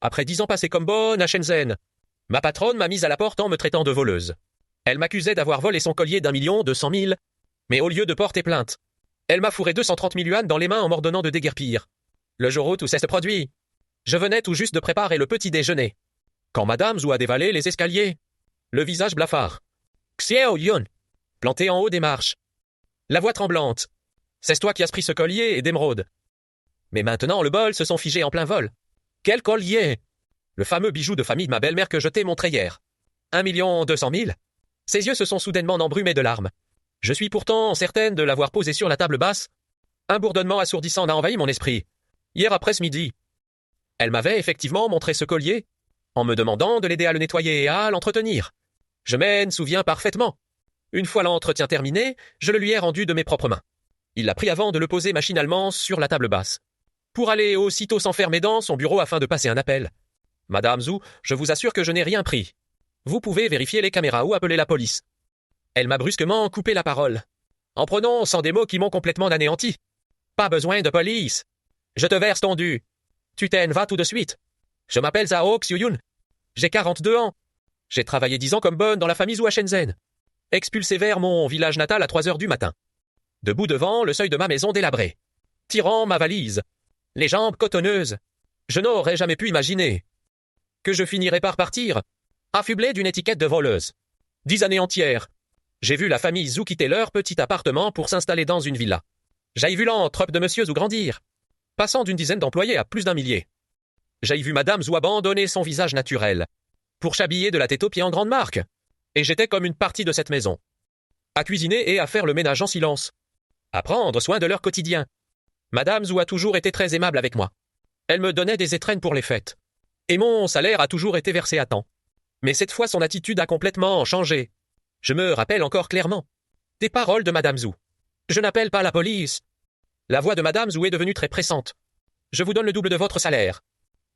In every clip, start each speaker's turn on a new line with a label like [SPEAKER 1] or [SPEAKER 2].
[SPEAKER 1] Après 10 ans passés comme bonne à Shenzhen, ma patronne m'a mise à la porte en me traitant de voleuse. Elle m'accusait d'avoir volé son collier d'1 200 000, mais au lieu de porter plainte, elle m'a fourré 230 000 yuans dans les mains en m'ordonnant de déguerpir. Le jour où tout s'est produit, je venais tout juste de préparer le petit déjeuner, quand Madame Zhou a dévalé les escaliers, le visage blafard. Xiao Yun, planté en haut des marches. La voix tremblante. C'est toi qui as pris ce collier et d'émeraude. Mais maintenant le bol se sont figés en plein vol. Quel collier? Le fameux bijou de famille de ma belle-mère que je t'ai montré hier. 1 200 000. Ses yeux se sont soudainement embrumés de larmes. Je suis pourtant certaine de l'avoir posé sur la table basse. Un bourdonnement assourdissant a envahi mon esprit. Hier après ce midi. Elle m'avait effectivement montré ce collier, en me demandant de l'aider à le nettoyer et à l'entretenir. Je m'en souviens parfaitement. Une fois l'entretien terminé, je le lui ai rendu de mes propres mains. Il l'a pris avant de le poser machinalement sur la table basse, pour aller aussitôt s'enfermer dans son bureau afin de passer un appel. Madame Zhou, je vous assure que je n'ai rien pris. Vous pouvez vérifier les caméras ou appeler la police. Elle m'a brusquement coupé la parole, en prononçant des mots qui m'ont complètement anéanti. Pas besoin de police. Je te verse ton dû. Tu t'en vas tout de suite. Je m'appelle Zhao Xiuyun. J'ai 42 ans. J'ai travaillé 10 ans comme bonne dans la famille Zhou à Shenzhen. Expulsé vers mon village natal à 3 heures du matin. Debout devant le seuil de ma maison délabrée. Tirant ma valise. Les jambes cotonneuses. Je n'aurais jamais pu imaginer que je finirais par partir, affublé d'une étiquette de voleuse. 10 années entières. J'ai vu la famille Zhou quitter leur petit appartement pour s'installer dans une villa. J'ai vu l'entreprise de Monsieur Zhou grandir, passant d'une dizaine d'employés à plus d'un millier. J'ai vu Madame Zhou abandonner son visage naturel, pour s'habiller de la tête aux pieds en grande marque. Et j'étais comme une partie de cette maison, à cuisiner et à faire le ménage en silence, à prendre soin de leur quotidien. Madame Zhou a toujours été très aimable avec moi. Elle me donnait des étrennes pour les fêtes, et mon salaire a toujours été versé à temps. Mais cette fois son attitude a complètement changé. Je me rappelle encore clairement des paroles de Madame Zhou. Je n'appelle pas la police. La voix de Madame Zhou est devenue très pressante. Je vous donne le double de votre salaire.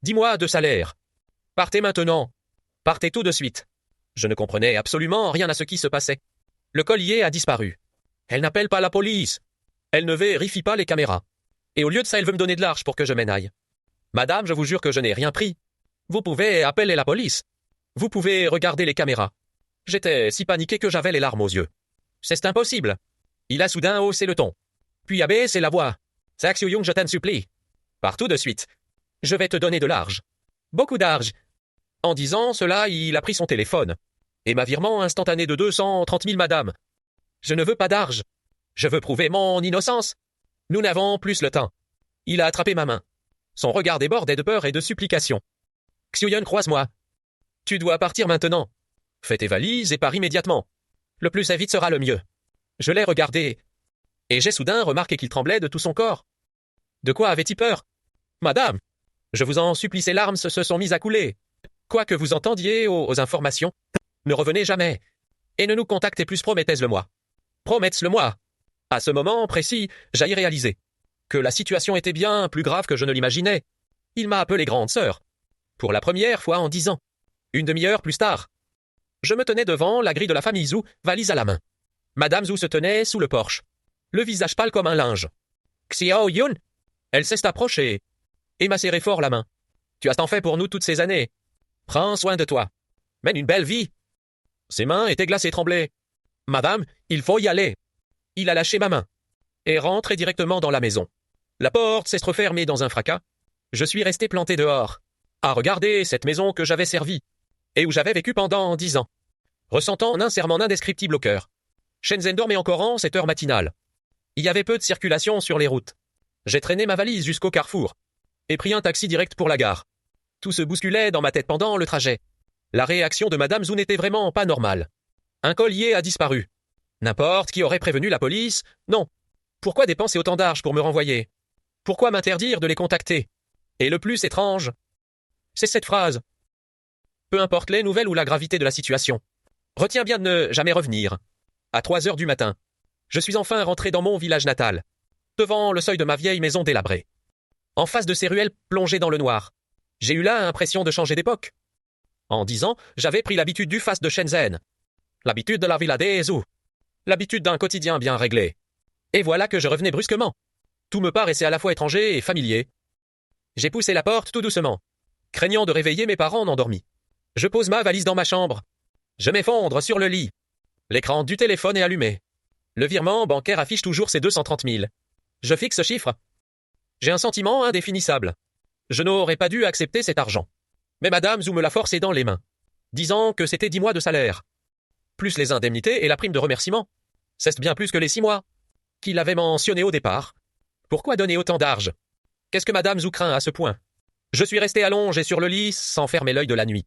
[SPEAKER 1] 10 mois de salaire. Partez maintenant. Partez tout de suite. Je ne comprenais absolument rien à ce qui se passait. Le collier a disparu. Elle n'appelle pas la police. Elle ne vérifie pas les caméras. Et au lieu de ça, elle veut me donner de l'argent pour que je m'en aille. Madame, je vous jure que je n'ai rien pris. Vous pouvez appeler la police. Vous pouvez regarder les caméras. J'étais si paniqué que j'avais les larmes aux yeux. C'est impossible. Il a soudain haussé le ton. Puis abaissé la voix. Zhao Xiuyun, je t'en supplie. Pars tout de suite. Je vais te donner de l'argent. Beaucoup d'argent. En disant cela, il a pris son téléphone. Et ma virement instantané de 230 000, madame. Je ne veux pas d'argent. Je veux prouver mon innocence. Nous n'avons plus le temps. Il a attrapé ma main. Son regard débordait de peur et de supplication. Xiuyun, croise-moi. Tu dois partir maintenant. Fais tes valises et pars immédiatement. Le plus vite sera le mieux. Je l'ai regardé. Et j'ai soudain remarqué qu'il tremblait de tout son corps. De quoi avait-il peur? Madame, je vous en supplie, ses larmes se sont mises à couler. Quoi que vous entendiez aux informations, ne revenez jamais. Et ne nous contactez plus, promettez-le-moi. Promettez-le-moi. À ce moment précis, j'ai réalisé que la situation était bien plus grave que je ne l'imaginais. Il m'a appelé grande sœur. Pour la première fois en 10 ans. Une demi-heure plus tard. Je me tenais devant la grille de la famille Zhou, valise à la main. Madame Zhou se tenait sous le porche, le visage pâle comme un linge. Xiao Yun. Elle s'est approchée et m'a serré fort la main. Tu as tant fait pour nous toutes ces années. Prends soin de toi. Mène une belle vie. Ses mains étaient glacées et tremblaient. Madame, il faut y aller. Il a lâché ma main et rentré directement dans la maison. La porte s'est refermée dans un fracas. Je suis resté planté dehors, à regarder cette maison que j'avais servie et où j'avais vécu pendant 10 ans, ressentant un serrement indescriptible au cœur. Shenzhen dormait encore en cette heure matinale. Il y avait peu de circulation sur les routes. J'ai traîné ma valise jusqu'au carrefour et pris un taxi direct pour la gare. Tout se bousculait dans ma tête pendant le trajet. La réaction de Madame Zhou n'était vraiment pas normale. Un collier a disparu. N'importe qui aurait prévenu la police? Non. Pourquoi dépenser autant d'argent pour me renvoyer? Pourquoi m'interdire de les contacter? Et le plus étrange, c'est cette phrase. Peu importe les nouvelles ou la gravité de la situation. Retiens bien de ne jamais revenir. À 3 heures du matin, je suis enfin rentré dans mon village natal, devant le seuil de ma vieille maison délabrée. En face de ces ruelles plongées dans le noir, j'ai eu là l'impression de changer d'époque. En 10 ans, j'avais pris l'habitude du face de Shenzhen, l'habitude de la villa des Zhou, l'habitude d'un quotidien bien réglé. Et voilà que je revenais brusquement. Tout me paraissait à la fois étranger et familier. J'ai poussé la porte tout doucement. craignant de réveiller mes parents endormis. Je pose ma valise dans ma chambre. Je m'effondre sur le lit. L'écran du téléphone est allumé. Le virement bancaire affiche toujours ses 230 000. Je fixe ce chiffre. J'ai un sentiment indéfinissable. Je n'aurais pas dû accepter cet argent. Mais Madame Zou me l'a forcé dans les mains, disant que c'était 10 mois de salaire. Plus les indemnités et la prime de remerciement. C'est bien plus que les 6 mois qu'il avait mentionné au départ. Pourquoi donner autant d'argent? Qu'est-ce que Madame Zou craint à ce point? Je suis resté allongé sur le lit sans fermer l'œil de la nuit.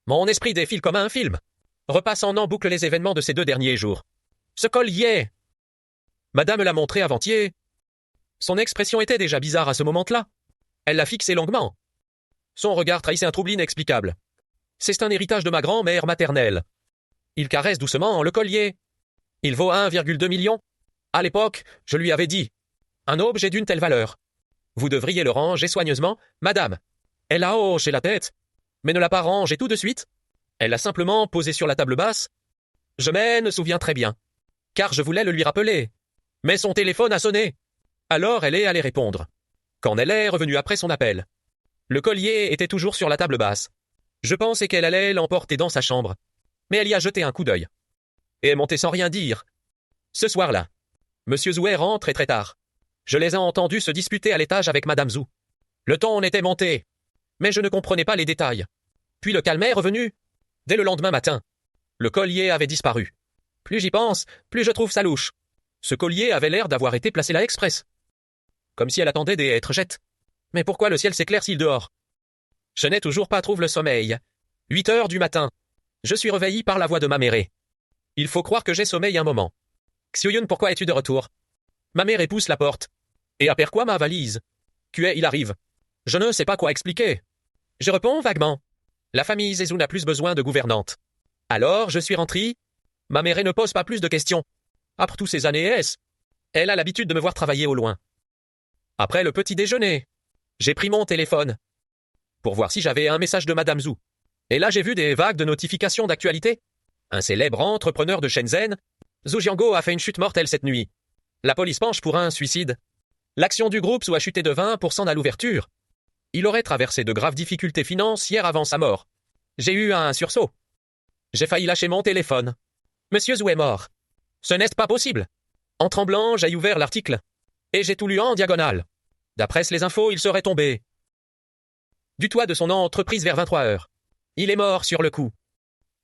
[SPEAKER 1] Mon esprit défile comme un film, repassant en boucle les événements de ces 2 derniers jours. Ce collier! Madame l'a montré avant-hier. Son expression était déjà bizarre à ce moment-là. Elle l'a fixé longuement. Son regard trahissait un trouble inexplicable. C'est un héritage de ma grand-mère maternelle. Il caresse doucement le collier. Il vaut 1,2 million. À l'époque, je lui avais dit « Un objet d'une telle valeur. Vous devriez le ranger soigneusement, madame. » Elle a hoché la tête, mais ne l'a pas rangé tout de suite. Elle l'a simplement posé sur la table basse. Je m'en souviens très bien, car je voulais le lui rappeler. Mais son téléphone a sonné. Alors elle est allée répondre. Quand elle est revenue après son appel, le collier était toujours sur la table basse. Je pensais qu'elle allait l'emporter dans sa chambre, mais elle y a jeté un coup d'œil. Et est montée sans rien dire. Ce soir-là, Monsieur Zou rentre très tard. Je les ai entendus se disputer à l'étage avec Madame Zou. Le ton était monté, mais je ne comprenais pas les détails. Puis le calme est revenu. Dès le lendemain matin, le collier avait disparu. Plus j'y pense, plus je trouve ça louche. Ce collier avait l'air d'avoir été placé là express. Comme si elle attendait des êtres jettes. Mais pourquoi le ciel s'éclaircit dehors? Je n'ai toujours pas trouvé le sommeil. 8 heures du matin. Je suis réveillé par la voix de ma mère. Il faut croire que j'ai sommeil un moment. Xioyun, pourquoi es-tu de retour? Ma mère pousse la porte. Et aperçoit ma valise. Il arrive. Je ne sais pas quoi expliquer. Je réponds vaguement. La famille Zezou n'a plus besoin de gouvernante. Alors, je suis rentré. Ma mère ne pose pas plus de questions. Après tous ces années, elle a l'habitude de me voir travailler au loin. Après le petit déjeuner, j'ai pris mon téléphone pour voir si j'avais un message de Madame Zou. Et là, j'ai vu des vagues de notifications d'actualité. Un célèbre entrepreneur de Shenzhen, Zhou Jiango, a fait une chute mortelle cette nuit. La police penche pour un suicide. L'action du groupe Zou a chuté de 20% à l'ouverture. Il aurait traversé de graves difficultés financières avant sa mort. J'ai eu un sursaut. J'ai failli lâcher mon téléphone. Monsieur Zou est mort. Ce n'est pas possible. En tremblant, j'ai ouvert l'article. Et j'ai tout lu en diagonale. D'après les infos, il serait tombé du toit de son entreprise vers 23 heures. Il est mort sur le coup.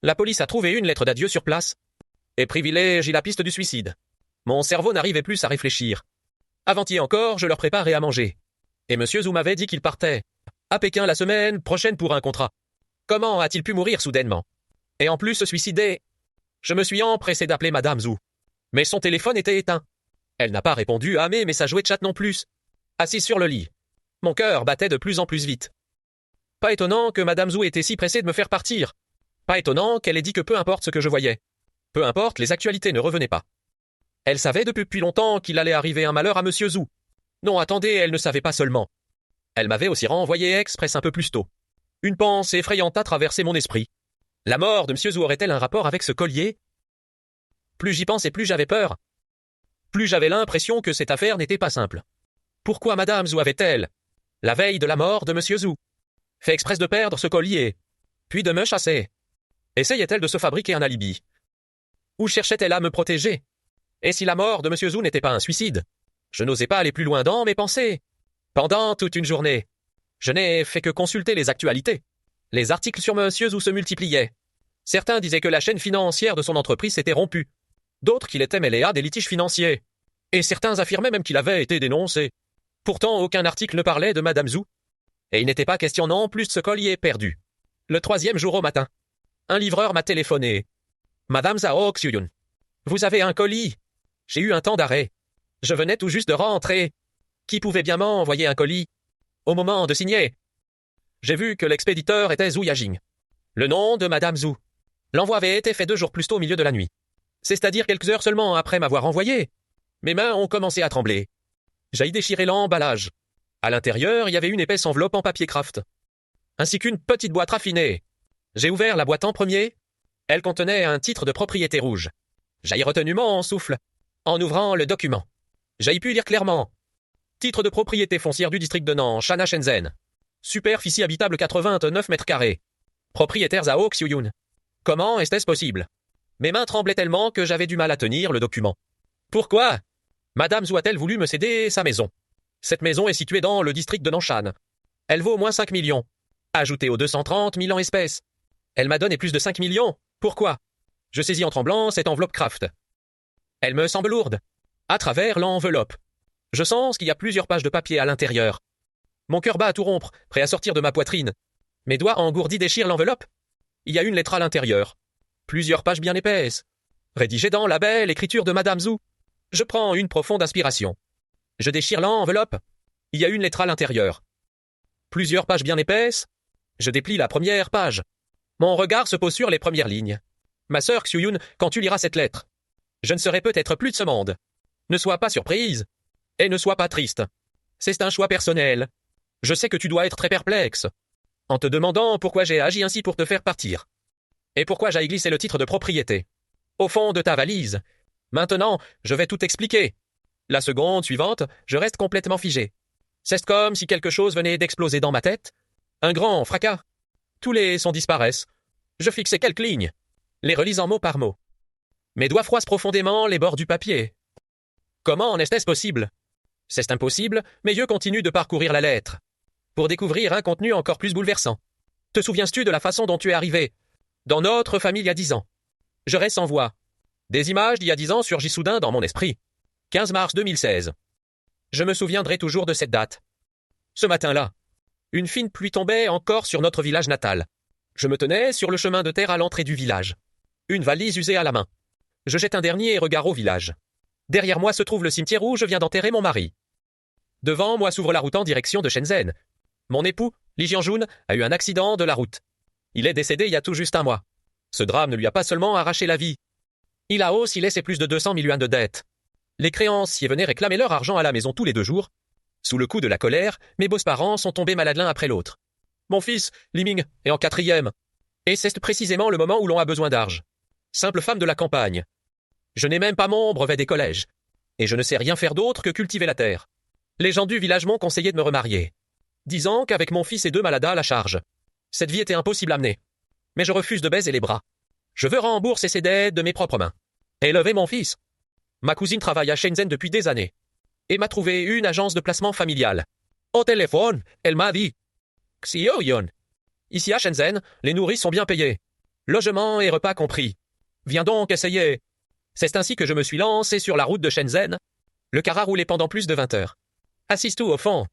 [SPEAKER 1] La police a trouvé une lettre d'adieu sur place et privilégie la piste du suicide. Mon cerveau n'arrivait plus à réfléchir. Avant-hier encore, je leur préparais à manger. Et Monsieur Zou m'avait dit qu'il partait à Pékin la semaine prochaine pour un contrat. Comment a-t-il pu mourir soudainement? Et en plus se suicider? Je me suis empressé d'appeler Madame Zou. Mais son téléphone était éteint. Elle n'a pas répondu à mes messages WeChat non plus. Assise sur le lit, mon cœur battait de plus en plus vite. Pas étonnant que Madame Zou était si pressée de me faire partir. Pas étonnant qu'elle ait dit que peu importe ce que je voyais. Peu importe, les actualités ne revenaient pas. Elle savait depuis longtemps qu'il allait arriver un malheur à Monsieur Zou. Non, attendez, elle ne savait pas seulement. Elle m'avait aussi renvoyé express un peu plus tôt. Une pensée effrayante a traversé mon esprit. La mort de Monsieur Zou aurait-elle un rapport avec ce collier? Plus j'y pensais, plus j'avais peur. Plus j'avais l'impression que cette affaire n'était pas simple. Pourquoi Madame Zou avait-elle, la veille de la mort de Monsieur Zou, fait express de perdre ce collier, puis de me chasser? Essayait-elle de se fabriquer un alibi? Ou cherchait-elle à me protéger? Et si la mort de Monsieur Zou n'était pas un suicide? Je n'osais pas aller plus loin dans mes pensées. Pendant toute une journée, je n'ai fait que consulter les actualités. Les articles sur Monsieur Zou se multipliaient. Certains disaient que la chaîne financière de son entreprise s'était rompue. D'autres qu'il était mêlé à des litiges financiers. Et certains affirmaient même qu'il avait été dénoncé. Pourtant, aucun article ne parlait de Madame Zou. Et il n'était pas question non plus de ce collier perdu. Le 3e jour au matin, un livreur m'a téléphoné. Madame Zhao Xuyun, vous avez un colis. J'ai eu un temps d'arrêt. Je venais tout juste de rentrer. Qui pouvait bien m'envoyer un colis? Au moment de signer, j'ai vu que l'expéditeur était Zhu Yajing. Le nom de Madame Zou. L'envoi avait été fait 2 jours plus tôt au milieu de la nuit. C'est-à-dire quelques heures seulement après m'avoir envoyé. Mes mains ont commencé à trembler. J'ai déchiré l'emballage. À l'intérieur, il y avait une épaisse enveloppe en papier craft, ainsi qu'une petite boîte raffinée. J'ai ouvert la boîte en premier. Elle contenait un titre de propriété rouge. J'ai retenu mon souffle en ouvrant le document. J'ai pu lire clairement. Titre de propriété foncière du district de Nantes, Chana Shenzhen. Superficie habitable 89 mètres carrés. Propriétaires à Oak-Suyun. Comment était-ce possible? Mes mains tremblaient tellement que j'avais du mal à tenir le document. Pourquoi? Madame Zhou a-t-elle voulu me céder sa maison? Cette maison est située dans le district de Nanshan. Elle vaut au moins 5 millions. Ajoutez aux 230 000 en espèces. Elle m'a donné plus de 5 millions. Pourquoi? Je saisis en tremblant cette enveloppe Kraft. Elle me semble lourde. À travers l'enveloppe. Je sens qu'il y a plusieurs pages de papier à l'intérieur. Mon cœur bat à tout rompre, prêt à sortir de ma poitrine. Mes doigts engourdis déchirent l'enveloppe. Il y a une lettre à l'intérieur. Plusieurs pages bien épaisses. Rédigées dans la belle écriture de Madame Zhou. Je prends une profonde inspiration. Je déchire l'enveloppe. Il y a une lettre à l'intérieur. Plusieurs pages bien épaisses. Je déplie la première page. Mon regard se pose sur les premières lignes. Ma sœur Xuyun, quand tu liras cette lettre, je ne serai peut-être plus de ce monde. Ne sois pas surprise. Et ne sois pas triste. C'est un choix personnel. Je sais que tu dois être très perplexe. En te demandant pourquoi j'ai agi ainsi pour te faire partir. Et pourquoi j'ai glissé le titre de propriété. Au fond de ta valise. Maintenant, je vais tout expliquer. La seconde suivante, je reste complètement figé. C'est comme si quelque chose venait d'exploser dans ma tête. Un grand fracas. Tous les sons disparaissent. Je fixais quelques lignes, les relisant mot par mot. Mes doigts froissent profondément les bords du papier. Comment en est-ce possible? C'est impossible, mes yeux continuent de parcourir la lettre, pour découvrir un contenu encore plus bouleversant. Te souviens-tu de la façon dont tu es arrivé dans notre famille il y a 10 ans? Je reste sans voix. Des images d'il y a 10 ans surgissent soudain dans mon esprit. 15 mars 2016. Je me souviendrai toujours de cette date. Ce matin-là, une fine pluie tombait encore sur notre village natal. Je me tenais sur le chemin de terre à l'entrée du village. Une valise usée à la main. Je jette un dernier regard au village. Derrière moi se trouve le cimetière où je viens d'enterrer mon mari. Devant moi s'ouvre la route en direction de Shenzhen. Mon époux, Li Jianjun, a eu un accident de la route. Il est décédé il y a tout juste un mois. Ce drame ne lui a pas seulement arraché la vie. Il a aussi laissé plus de 200 000 yuans de dettes. Les créanciers venaient réclamer leur argent à la maison tous les 2 jours. Sous le coup de la colère, mes beaux-parents sont tombés malades l'un après l'autre. Mon fils, Li Ming, est en 4e. Et c'est précisément le moment où l'on a besoin d'argent. Simple femme de la campagne. Je n'ai même pas mon brevet des collèges. Et je ne sais rien faire d'autre que cultiver la terre. Les gens du village m'ont conseillé de me remarier, disant qu'avec mon fils et 2 maladas à la charge, cette vie était impossible à mener. Mais je refuse de baiser les bras. Je veux rembourser ces dettes de mes propres mains. Élever mon fils. Ma cousine travaille à Shenzhen depuis des années. Et m'a trouvé une agence de placement familial. Au téléphone, elle m'a dit: Xiao Yon. Ici à Shenzhen, les nourrices sont bien payées. Logement et repas compris. Viens donc essayer. C'est ainsi que je me suis lancé sur la route de Shenzhen. Le car a roulé pendant plus de 20 heures. Assise tout au fond,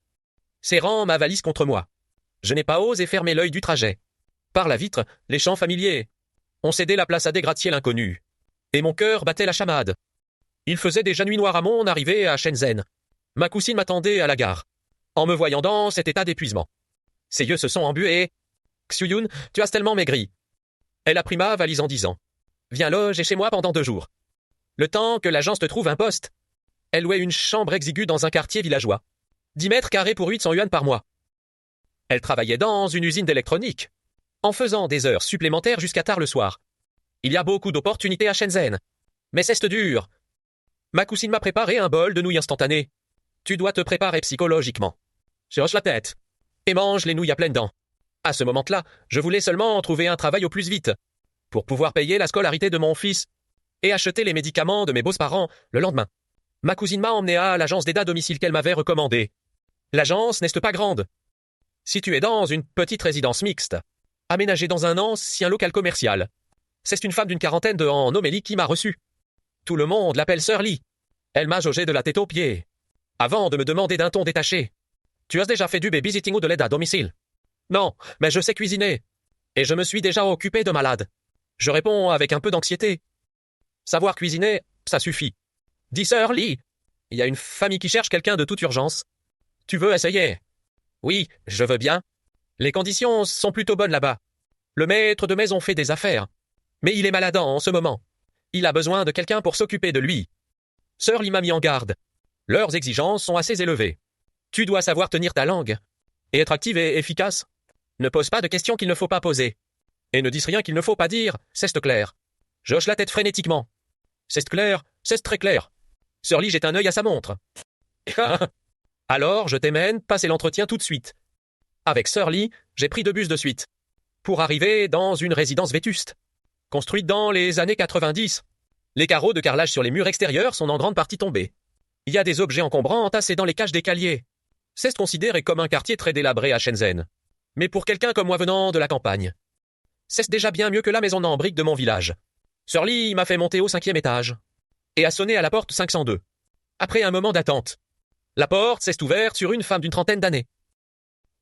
[SPEAKER 1] serrant ma valise contre moi. Je n'ai pas osé fermer l'œil du trajet. Par la vitre, les champs familiers. On cédait la place à des gratte-ciel inconnus. Et mon cœur battait la chamade. Il faisait déjà nuit noire à mon arrivée à Shenzhen. Ma cousine m'attendait à la gare, en me voyant dans cet état d'épuisement. Ses yeux se sont embués. Xuyun, tu as tellement maigri. Elle a pris ma valise en disant: Viens loger chez moi pendant 2 jours. Le temps que l'agence te trouve un poste. Elle louait une chambre exiguë dans un quartier villageois. 10 mètres carrés pour 800 yuans par mois. Elle travaillait dans une usine d'électronique, en faisant des heures supplémentaires jusqu'à tard le soir. Il y a beaucoup d'opportunités à Shenzhen. Mais c'est dur. Ma cousine m'a préparé un bol de nouilles instantanées. Tu dois te préparer psychologiquement. Je hoche la tête et mange les nouilles à pleines dents. À ce moment-là, je voulais seulement trouver un travail au plus vite, pour pouvoir payer la scolarité de mon fils et acheter les médicaments de mes beaux-parents le lendemain. Ma cousine m'a emmené à l'agence d'aide à domicile qu'elle m'avait recommandée. L'agence n'est pas grande, située dans une petite résidence mixte, aménagée dans un ancien local commercial. C'est une femme d'une quarantaine de ans nommée Li qui m'a reçu. Tout le monde l'appelle Sœur Li. Elle m'a jaugé de la tête aux pieds, avant de me demander d'un ton détaché: Tu as déjà fait du babysitting ou de l'aide à domicile? Non, mais je sais cuisiner. Et je me suis déjà occupé de malades. Je réponds avec un peu d'anxiété. Savoir cuisiner, ça suffit. Dis Sœur Li, il y a une famille qui cherche quelqu'un de toute urgence. Tu veux essayer? Oui, je veux bien. Les conditions sont plutôt bonnes là-bas. Le maître de maison fait des affaires. Mais il est malade en ce moment. Il a besoin de quelqu'un pour s'occuper de lui. Sœur Li m'a mis en garde. Leurs exigences sont assez élevées. Tu dois savoir tenir ta langue et être active et efficace. Ne pose pas de questions qu'il ne faut pas poser. Et ne dis rien qu'il ne faut pas dire, c'est clair. Je hoche la tête frénétiquement. C'est clair, c'est très clair. Sœur Li jette un œil à sa montre. Alors, je t'emmène passer l'entretien tout de suite. Avec Sir Lee, j'ai pris 2 bus de suite. Pour arriver dans une résidence vétuste. Construite dans les années 90. Les carreaux de carrelage sur les murs extérieurs sont en grande partie tombés. Il y a des objets encombrants entassés dans les cages d'escalier. C'est considéré comme un quartier très délabré à Shenzhen. Mais pour quelqu'un comme moi venant de la campagne, c'est déjà bien mieux que la maison en briques de mon village. Sir Lee m'a fait monter au 5e étage et a sonné à la porte 502. Après un moment d'attente, la porte s'est ouverte sur une femme d'une trentaine d'années.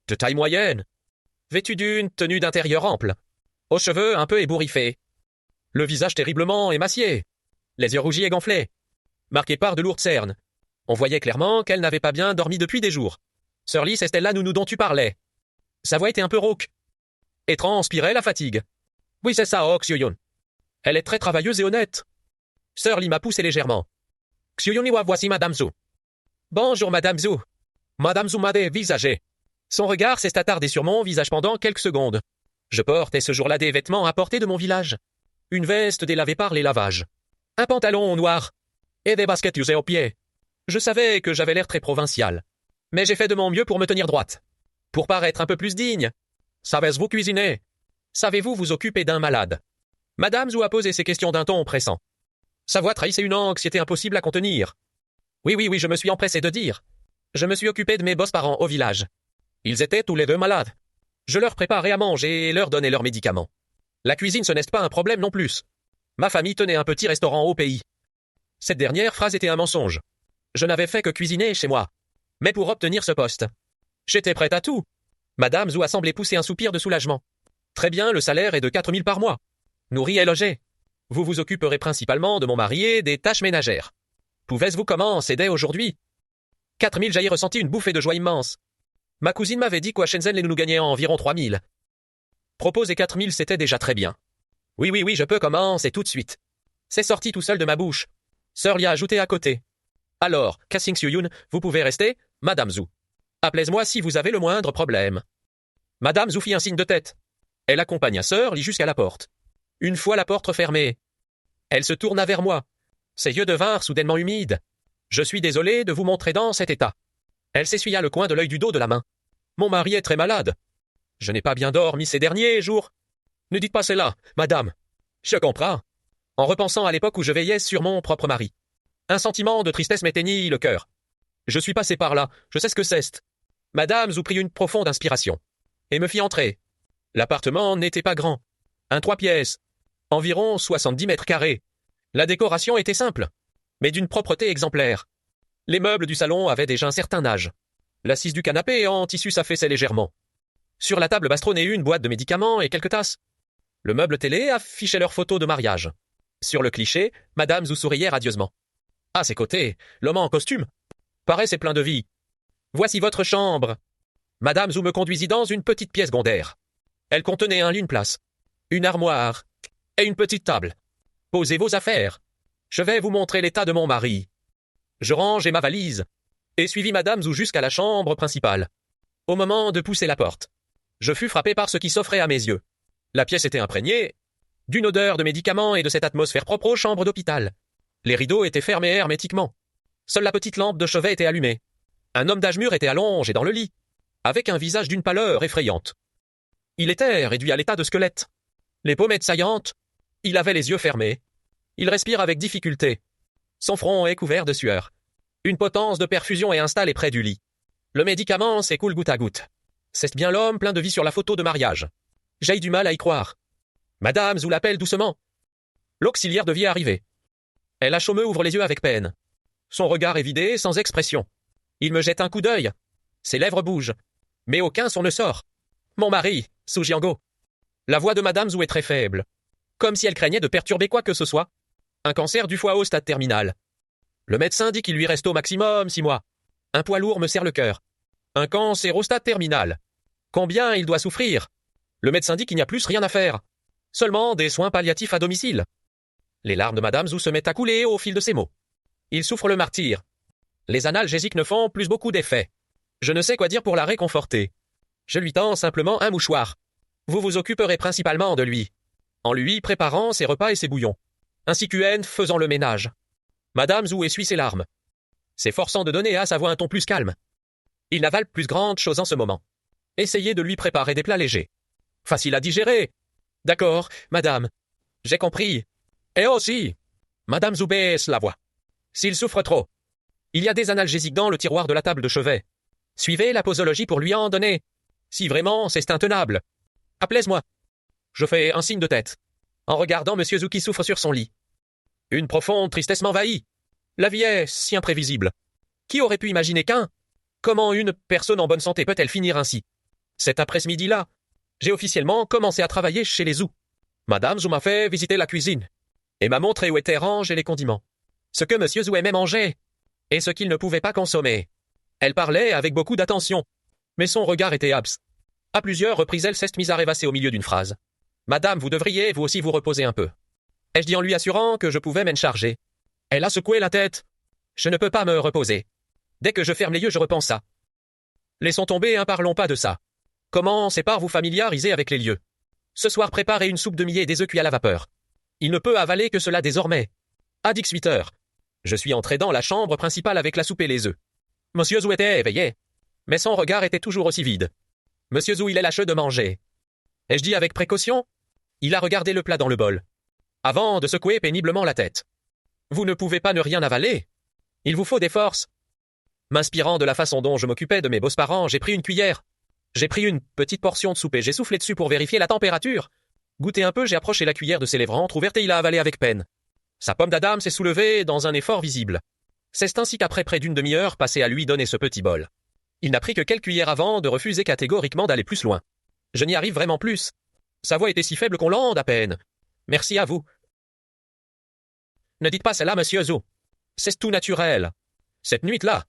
[SPEAKER 1] De taille moyenne, vêtue d'une tenue d'intérieur ample, aux cheveux un peu ébouriffés, le visage terriblement émacié, les yeux rougis et gonflés, marqués par de lourdes cernes. On voyait clairement qu'elle n'avait pas bien dormi depuis des jours. Sir Lee, c'est la nounou dont tu parlais. Sa voix était un peu rauque et transpirait la fatigue. Oui, c'est ça, oh, Xiuyun. Elle est très travailleuse et honnête. Sir Lee m'a poussé légèrement. Xiuyuniwa, voici Madame Zhu. Bonjour, Madame Zhu. Madame Zhu m'a dévisagé. Son regard s'est attardé sur mon visage pendant quelques secondes. Je portais ce jour-là des vêtements apportés de mon village. Une veste délavée par les lavages. Un pantalon noir. Et des baskets usées aux pieds. Je savais que j'avais l'air très provincial. Mais j'ai fait de mon mieux pour me tenir droite. Pour paraître un peu plus digne. Savez-vous cuisiner? Savez-vous vous occuper d'un malade? Madame Zhu a posé ces questions d'un ton pressant. Sa voix trahissait une anxiété impossible à contenir. Oui, je me suis empressé de dire. Je me suis occupé de mes beaux-parents au village. Ils étaient tous les 2 malades. Je leur préparais à manger et leur donnais leurs médicaments. La cuisine, ce n'est pas un problème non plus. Ma famille tenait un petit restaurant au pays. Cette dernière phrase était un mensonge. Je n'avais fait que cuisiner chez moi. Mais pour obtenir ce poste, j'étais prête à tout. Madame Zhu a semblé pousser un soupir de soulagement. Très bien, le salaire est de 4 000 par mois. Nourri et logé. Vous vous occuperez principalement de mon mari et des tâches ménagères. Pouvez-vous commencer dès aujourd'hui? 4 000, j'ai ressenti une bouffée de joie immense. Ma cousine m'avait dit qu'à Shenzhen, nous gagnions environ 3 000. Proposer 4 000, c'était déjà très bien. Oui, je peux commencer tout de suite. C'est sorti tout seul de ma bouche. Sir Lee a ajouté à côté. Alors, Kassing Xiuyun, vous pouvez rester, Madame Zhu. Appelez-moi si vous avez le moindre problème. Madame Zhu fit un signe de tête. Elle accompagna Sir Lee jusqu'à la porte. Une fois la porte refermée, elle se tourna vers moi. Ses yeux devinrent soudainement humides. Je suis désolé de vous montrer dans cet état. Elle s'essuya le coin de l'œil du dos de la main. Mon mari est très malade. Je n'ai pas bien dormi ces derniers jours. Ne dites pas cela, madame. Je comprends. En repensant à l'époque où je veillais sur mon propre mari. Un sentiment de tristesse m'éteignit le cœur. Je suis passé par là, je sais ce que c'est. Madame Zhu prit une profonde inspiration et me fit entrer. L'appartement n'était pas grand. Un 3 pièces. Environ 70 mètres carrés. La décoration était simple, mais d'une propreté exemplaire. Les meubles du salon avaient déjà un certain âge. L'assise du canapé en tissu s'affaissait légèrement. Sur la table bastronnait une boîte de médicaments et quelques tasses. Le meuble télé affichait leurs photos de mariage. Sur le cliché, Madame Zhu souriait radieusement. À ses côtés, l'homme en costume paraissait plein de vie. Voici votre chambre. Madame Zhu me conduisit dans une petite pièce secondaire. Elle contenait un lit, une place, une armoire et une petite table. Posez vos affaires. Je vais vous montrer l'état de mon mari. Je rangeai ma valise et suivis Madame Zhu jusqu'à la chambre principale. Au moment de pousser la porte, je fus frappé par ce qui s'offrait à mes yeux. La pièce était imprégnée d'une odeur de médicaments et de cette atmosphère propre aux chambres d'hôpital. Les rideaux étaient fermés hermétiquement. Seule la petite lampe de chevet était allumée. Un homme d'âge mûr était allongé dans le lit, avec un visage d'une pâleur effrayante. Il était réduit à l'état de squelette. Les pommettes saillantes. Il avait les yeux fermés. Il respire avec difficulté. Son front est couvert de sueur. Une potence de perfusion est installée près du lit. Le médicament s'écoule goutte à goutte. C'est bien l'homme plein de vie sur la photo de mariage. J'ai du mal à y croire. Madame Zhu l'appelle doucement. L'auxiliaire devait arriver. Elle Chaume ouvre les yeux avec peine. Son regard est vidé, sans expression. Il me jette un coup d'œil. Ses lèvres bougent. Mais aucun son ne sort. Mon mari, Su Jiango. La voix de Madame Zhu est très faible. Comme si elle craignait de perturber quoi que ce soit. Un cancer du foie au stade terminal. Le médecin dit qu'il lui reste au maximum 6 mois. Un poids lourd me serre le cœur. Un cancer au stade terminal. Combien il doit souffrir? Le médecin dit qu'il n'y a plus rien à faire. Seulement des soins palliatifs à domicile. Les larmes de Madame Zhu se mettent à couler au fil de ses mots. Il souffre le martyre. Les analgésiques ne font plus beaucoup d'effet. Je ne sais quoi dire pour la réconforter. Je lui tends simplement un mouchoir. Vous vous occuperez principalement de lui, en lui préparant ses repas et ses bouillons, ainsi qu'Huen faisant le ménage. Madame Zhu essuie ses larmes, s'efforçant de donner à sa voix un ton plus calme. Il n'avale plus grande chose en ce moment. Essayez de lui préparer des plats légers. Facile à digérer. D'accord, madame. J'ai compris. Et aussi, madame Zhu baisse la voix. S'il souffre trop, il y a des analgésiques dans le tiroir de la table de chevet. Suivez la posologie pour lui en donner. Si vraiment c'est intenable. Aplaise-moi. Je fais un signe de tête, en regardant Monsieur Zhu qui souffre sur son lit. Une profonde tristesse m'envahit. La vie est si imprévisible. Qui aurait pu imaginer comment une personne en bonne santé peut-elle finir ainsi? Cet après-midi-là, j'ai officiellement commencé à travailler chez les Zhu. Madame Zhu m'a fait visiter la cuisine et m'a montré où étaient rangés les condiments, ce que Monsieur Zhu aimait manger et ce qu'il ne pouvait pas consommer. Elle parlait avec beaucoup d'attention, mais son regard était absent. À plusieurs reprises, elle s'est mise à rêvasser au milieu d'une phrase. Madame, vous devriez vous aussi vous reposer un peu. Ai-je dit en lui assurant que je pouvais m'en charger. Elle a secoué la tête. Je ne peux pas me reposer. Dès que je ferme les yeux, je repense ça. Laissons tomber, ne parlons pas de ça. Commencez par vous familiariser avec les lieux. Ce soir, préparez une soupe de millet et des œufs cuits à la vapeur. Il ne peut avaler que cela désormais. À 18 heures. Je suis entré dans la chambre principale avec la soupe et les œufs. Monsieur Zhu était éveillé, mais son regard était toujours aussi vide. Monsieur Zhu, il est lâcheux de manger. Ai-je dit avec précaution? Il a regardé le plat dans le bol, avant de secouer péniblement la tête. Vous ne pouvez pas ne rien avaler. Il vous faut des forces. M'inspirant de la façon dont je m'occupais de mes beaux-parents, j'ai pris une cuillère. J'ai pris une petite portion de soupe et j'ai soufflé dessus pour vérifier la température. Goûté un peu, j'ai approché la cuillère de ses lèvres entr'ouvertes et il a avalé avec peine. Sa pomme d'Adam s'est soulevée dans un effort visible. C'est ainsi qu'après près d'une demi-heure passée à lui donner ce petit bol. Il n'a pris que quelques cuillères avant de refuser catégoriquement d'aller plus loin. Je n'y arrive vraiment plus. Sa voix était si faible qu'on l'entend à peine. Merci à vous. Ne dites pas cela, monsieur Zhu. C'est tout naturel. Cette nuit-là,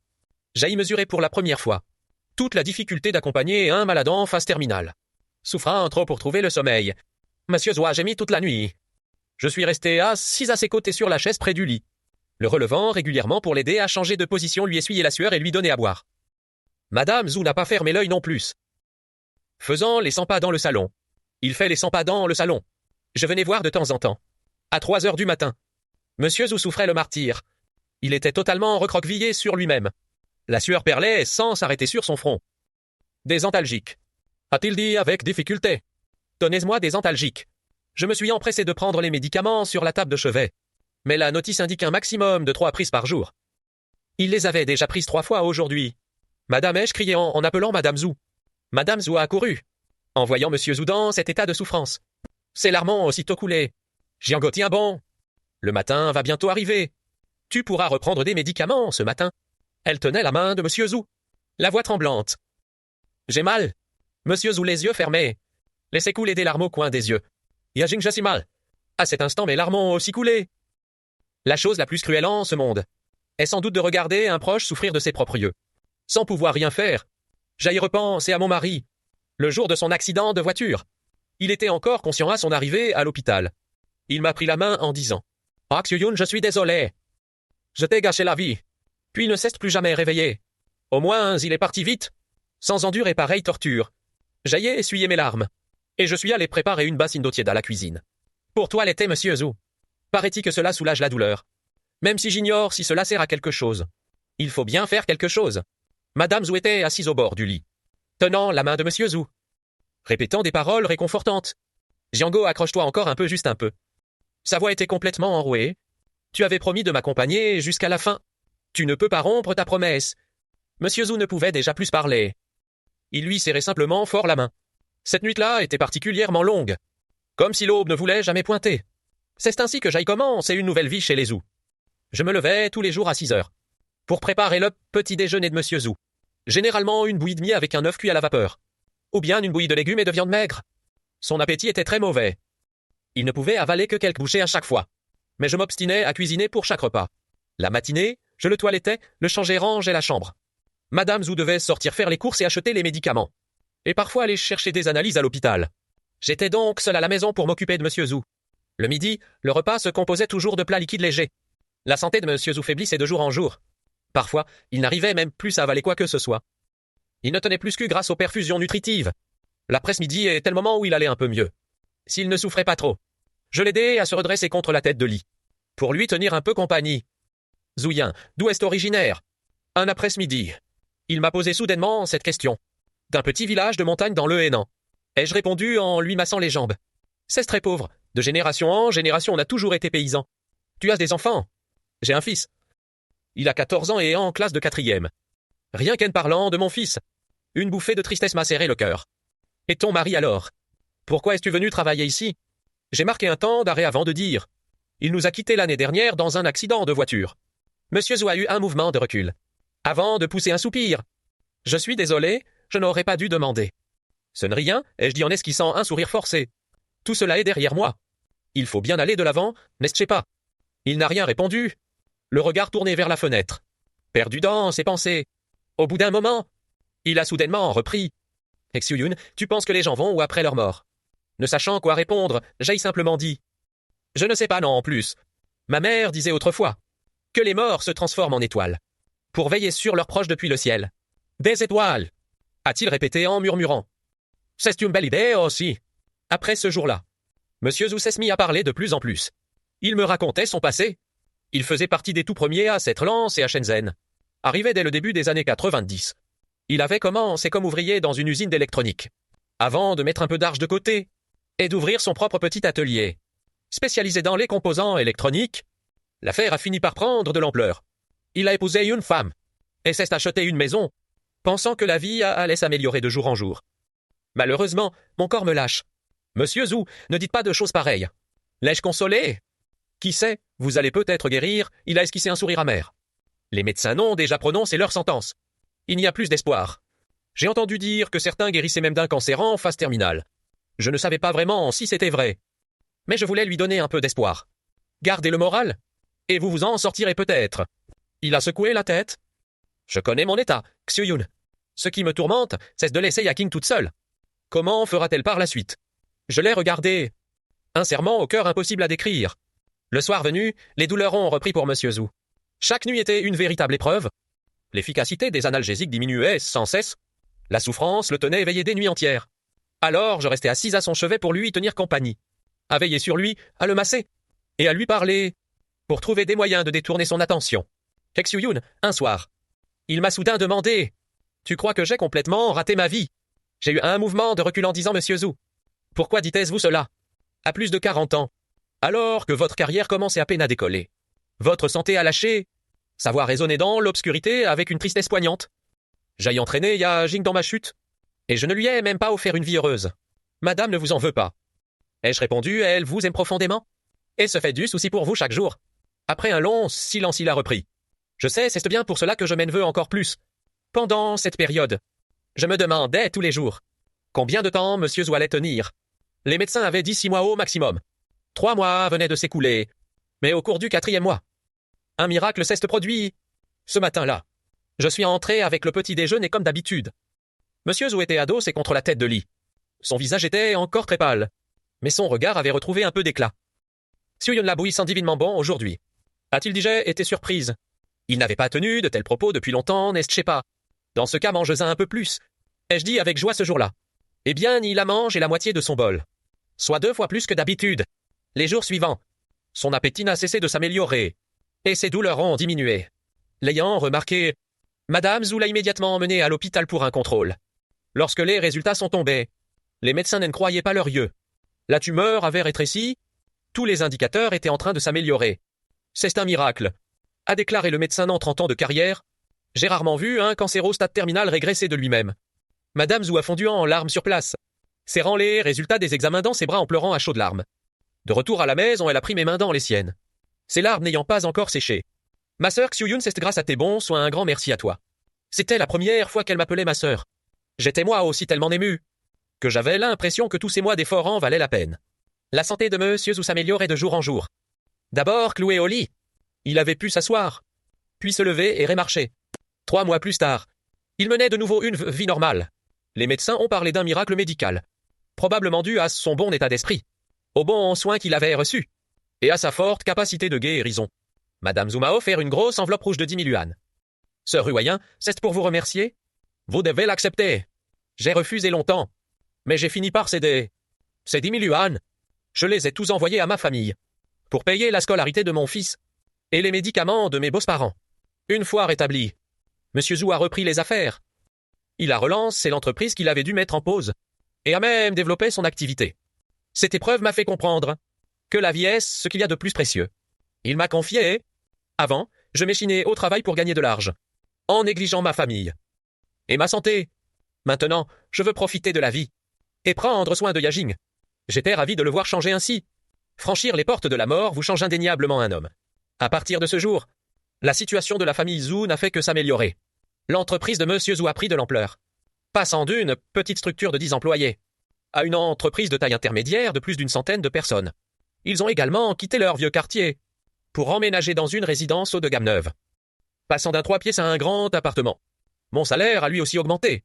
[SPEAKER 1] j'ai y mesuré pour la première fois toute la difficulté d'accompagner un malade en phase terminale, souffrant trop pour trouver le sommeil. Monsieur Zhu a gémi toute la nuit. Je suis resté assis à ses côtés sur la chaise près du lit, le relevant régulièrement pour l'aider à changer de position, lui essuyer la sueur et lui donner à boire. Madame Zhu n'a pas fermé l'œil non plus. Faisant les 100 pas dans le salon. Il fait les 100 pas dans le salon. Je venais voir de temps en temps. À 3 heures du matin. Monsieur Zhu souffrait le martyre. Il était totalement recroquevillé sur lui-même. La sueur perlait sans s'arrêter sur son front. Des antalgiques. A-t-il dit avec difficulté. Donnez-moi des antalgiques. Je me suis empressé de prendre les médicaments sur la table de chevet. Mais la notice indique un maximum de 3 prises par jour. Il les avait déjà prises 3 fois aujourd'hui. Madame ai-je crié en appelant Madame Zhu. Madame Zhu a accouru, en voyant Monsieur Zhu dans cet état de souffrance. Ses larmes ont aussitôt coulé. Jiango, tiens bon. Le matin va bientôt arriver. Tu pourras reprendre des médicaments ce matin. Elle tenait la main de Monsieur Zhu, la voix tremblante. J'ai mal. Monsieur Zhu les yeux fermés. Laissez couler des larmes au coin des yeux. Yajing, j'ai si mal. À cet instant, mes larmes ont aussi coulé. La chose la plus cruelle en ce monde est sans doute de regarder un proche souffrir de ses propres yeux, sans pouvoir rien faire. J'y repense et à mon mari, le jour de son accident de voiture. Il était encore conscient à son arrivée à l'hôpital. Il m'a pris la main en disant « Ah, Xuyun, je suis désolé. Je t'ai gâché la vie. » Puis il ne s'est plus jamais réveillé. Au moins, il est parti vite, sans endurer pareille torture. J'ai essuyé mes larmes, et je suis allé préparer une bassine d'eau tiède à la cuisine. Pour toiletter, monsieur Zhu. Paraît-il que cela soulage la douleur. Même si j'ignore si cela sert à quelque chose. Il faut bien faire quelque chose. Madame Zhu était assise au bord du lit, tenant la main de monsieur Zhu, répétant des paroles réconfortantes. Jiango, accroche-toi encore un peu, juste un peu. Sa voix était complètement enrouée. Tu avais promis de m'accompagner jusqu'à la fin. Tu ne peux pas rompre ta promesse. Monsieur Zhu ne pouvait déjà plus parler. Il lui serrait simplement fort la main. Cette nuit-là était particulièrement longue, comme si l'aube ne voulait jamais pointer. C'est ainsi que j'aille commencer une nouvelle vie chez les Zhu. Je me levais tous les jours à 6 heures, pour préparer le petit déjeuner de monsieur Zhu. Généralement une bouillie de mie avec un œuf cuit à la vapeur, ou bien une bouillie de légumes et de viande maigre. Son appétit était très mauvais. Il ne pouvait avaler que quelques bouchées à chaque fois, mais je m'obstinais à cuisiner pour chaque repas. La matinée, je le toilettais, le changeais, rangeais la chambre. Madame Zhu devait sortir faire les courses et acheter les médicaments, et parfois aller chercher des analyses à l'hôpital. J'étais donc seul à la maison pour m'occuper de monsieur Zhu. Le midi, le repas se composait toujours de plats liquides légers. La santé de monsieur Zhu faiblissait de jour en jour. Parfois, il n'arrivait même plus à avaler quoi que ce soit. Il ne tenait plus que grâce aux perfusions nutritives. L'après-midi était le moment où il allait un peu mieux. S'il ne souffrait pas trop, je l'aidais à se redresser contre la tête de lit, pour lui tenir un peu compagnie. Zhuyan, d'où est originaire? Un après-midi. Il m'a posé soudainement cette question. d'un petit village de montagne dans le Hénan. Ai-je répondu en lui massant les jambes. C'est très pauvre. De génération en génération, on a toujours été paysan. Tu as des enfants? J'ai un fils. Il a 14 ans et est en classe de 4e. Rien qu'en parlant de mon fils. Une bouffée de tristesse m'a serré le cœur. Et ton mari alors? Pourquoi es-tu venu travailler ici? J'ai marqué un temps d'arrêt avant de dire. Il nous a quittés l'année dernière dans un accident de voiture. Monsieur Zhou a eu un mouvement de recul. Avant de pousser un soupir. Je suis désolé, je n'aurais pas dû demander. Ce n'est rien, ai-je dit en esquissant un sourire forcé. Tout cela est derrière moi. Il faut bien aller de l'avant, n'est-ce pas? Il n'a rien répondu. Le regard tourné vers la fenêtre. Perdu dans ses pensées. Au bout d'un moment, il a soudainement repris. Xiuyun, tu penses que les gens vont ou après leur mort? Ne sachant quoi répondre, j'ai simplement dit. Je ne sais pas non en plus. Ma mère disait autrefois que les morts se transforment en étoiles, pour veiller sur leurs proches depuis le ciel. Des étoiles, a-t-il répété en murmurant. C'est une belle idée aussi. Après ce jour-là, Monsieur Zhou s'est mis à parler de plus en plus. Il me racontait son passé. Il faisait partie des tout premiers à s'être lancé à Shenzhen. Arrivé dès le début des années 90. Il avait commencé comme ouvrier dans une usine d'électronique, avant de mettre un peu d'argent de côté et d'ouvrir son propre petit atelier. Spécialisé dans les composants électroniques, l'affaire a fini par prendre de l'ampleur. Il a épousé une femme et s'est acheté une maison, pensant que la vie allait s'améliorer de jour en jour. Malheureusement, mon corps me lâche. Monsieur Zhou, ne dites pas de choses pareilles. L'ai-je consolé? Qui sait, vous allez peut-être guérir, il a esquissé un sourire amer. Les médecins n'ont déjà prononcé leur sentence. Il n'y a plus d'espoir. J'ai entendu dire que certains guérissaient même d'un cancer en phase terminale. Je ne savais pas vraiment si c'était vrai. Mais je voulais lui donner un peu d'espoir. Gardez le moral, et vous vous en sortirez peut-être. Il a secoué la tête. Je connais mon état, Xiuyun. Ce qui me tourmente, c'est de laisser Yaking toute seule. Comment fera-t-elle par la suite? Je l'ai regardée. Un serment au cœur impossible à décrire. Le soir venu, les douleurs ont repris pour Monsieur Zhou. Chaque nuit était une véritable épreuve. L'efficacité des analgésiques diminuait sans cesse. La souffrance le tenait éveillé des nuits entières. Alors je restais assise à son chevet pour lui tenir compagnie, à veiller sur lui, à le masser, et à lui parler, pour trouver des moyens de détourner son attention. Xiuyun, un soir, il m'a soudain demandé « Tu crois que j'ai complètement raté ma vie ?» J'ai eu un mouvement de recul en disant « Monsieur Zhou, pourquoi dites-vous cela? À plus de 40 ans, alors que votre carrière commençait à peine à décoller. Votre santé a lâché, sa voix résonnait dans l'obscurité avec une tristesse poignante. J'ai entraîné Yajing dans ma chute, et je ne lui ai même pas offert une vie heureuse. Madame ne vous en veut pas. Ai-je répondu, elle vous aime profondément, et se fait du souci pour vous chaque jour. Après un long silence, il a repris. Je sais, c'est bien pour cela que je m'en veux encore plus. Pendant cette période, je me demandais tous les jours combien de temps Monsieur Zhou allait tenir. Les médecins avaient dit 6 mois au maximum. 3 mois venaient de s'écouler, mais au cours du 4e mois, un miracle s'est produit. Ce matin-là, je suis entré avec le petit déjeuner comme d'habitude. Monsieur Zhou était adossé contre la tête de lit. Son visage était encore très pâle, mais son regard avait retrouvé un peu d'éclat. Xiuyun Labouille sent divinement bon aujourd'hui. A-t-il dit j'ai été surprise? Il n'avait pas tenu de tels propos depuis longtemps, n'est-ce pas? Dans ce cas, mange-en un peu plus. Ai-je dit avec joie ce jour-là? Eh bien, il a mangé la moitié de son bol, soit 2 fois plus que d'habitude. Les jours suivants, son appétit n'a cessé de s'améliorer, et ses douleurs ont diminué. L'ayant remarqué, Madame Zhou l'a immédiatement emmené à l'hôpital pour un contrôle. Lorsque les résultats sont tombés, les médecins ne croyaient pas leurs yeux. La tumeur avait rétréci, tous les indicateurs étaient en train de s'améliorer. C'est un miracle, a déclaré le médecin en 30 ans de carrière. J'ai rarement vu un cancéro au stade terminal régresser de lui-même. Madame Zhou a fondu en larmes sur place, serrant les résultats des examens dans ses bras en pleurant à chaudes larmes. De retour à la maison, elle a pris mes mains dans les siennes, ses larmes n'ayant pas encore séché. Ma sœur Xiuyun, c'est grâce à tes bons soins, un grand merci à toi. C'était la première fois qu'elle m'appelait ma sœur. J'étais moi aussi tellement ému, que j'avais l'impression que tous ces mois d'efforts en valaient la peine. La santé de Monsieur Zhou s'améliorait de jour en jour. D'abord cloué au lit, il avait pu s'asseoir, puis se lever et remarcher. 3 mois plus tard, il menait de nouveau une vie normale. Les médecins ont parlé d'un miracle médical, probablement dû à son bon état d'esprit, aux bons soins qu'il avait reçus, et à sa forte capacité de guérison. Madame Zhou m'a offert une grosse enveloppe rouge de 10 000 yuans. Sœur Ruoyen, c'est pour vous remercier? Vous devez l'accepter. J'ai refusé longtemps, mais j'ai fini par céder. Ces 10 000 yuans, je les ai tous envoyés à ma famille, pour payer la scolarité de mon fils, et les médicaments de mes beaux-parents. Une fois rétabli, Monsieur Zhou a repris les affaires. Il la relance, c'est l'entreprise qu'il avait dû mettre en pause, et a même développé son activité. Cette épreuve m'a fait comprendre que la vie est ce qu'il y a de plus précieux. Il m'a confié. Avant, je m'échinais au travail pour gagner de l'argent, en négligeant ma famille et ma santé. Maintenant, je veux profiter de la vie et prendre soin de Yajing. J'étais ravi de le voir changer ainsi. Franchir les portes de la mort vous change indéniablement un homme. À partir de ce jour, la situation de la famille Zhu n'a fait que s'améliorer. L'entreprise de Monsieur Zhu a pris de l'ampleur, passant d'une petite structure de 10 employés à une entreprise de taille intermédiaire de plus d'une centaine de personnes. Ils ont également quitté leur vieux quartier pour emménager dans une résidence haut de gamme neuve, passant d'un 3 pièces à un grand appartement. Mon salaire a lui aussi augmenté,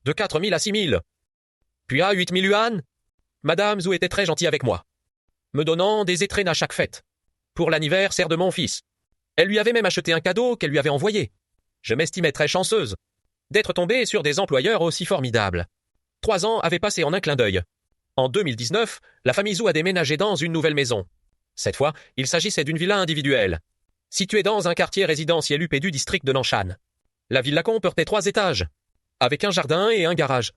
[SPEAKER 1] de 4 000 à 6 000, puis à 8 000 yuan. Madame Zhu était très gentille avec moi, me donnant des étrennes à chaque fête, pour l'anniversaire de mon fils. Elle lui avait même acheté un cadeau qu'elle lui avait envoyé. Je m'estimais très chanceuse d'être tombée sur des employeurs aussi formidables. 3 ans avaient passé en un clin d'œil. En 2019, la famille Zhu a déménagé dans une nouvelle maison. Cette fois, il s'agissait d'une villa individuelle, située dans un quartier résidentiel huppé du district de Nanshan. La villa comportait 3 étages, avec un jardin et un garage.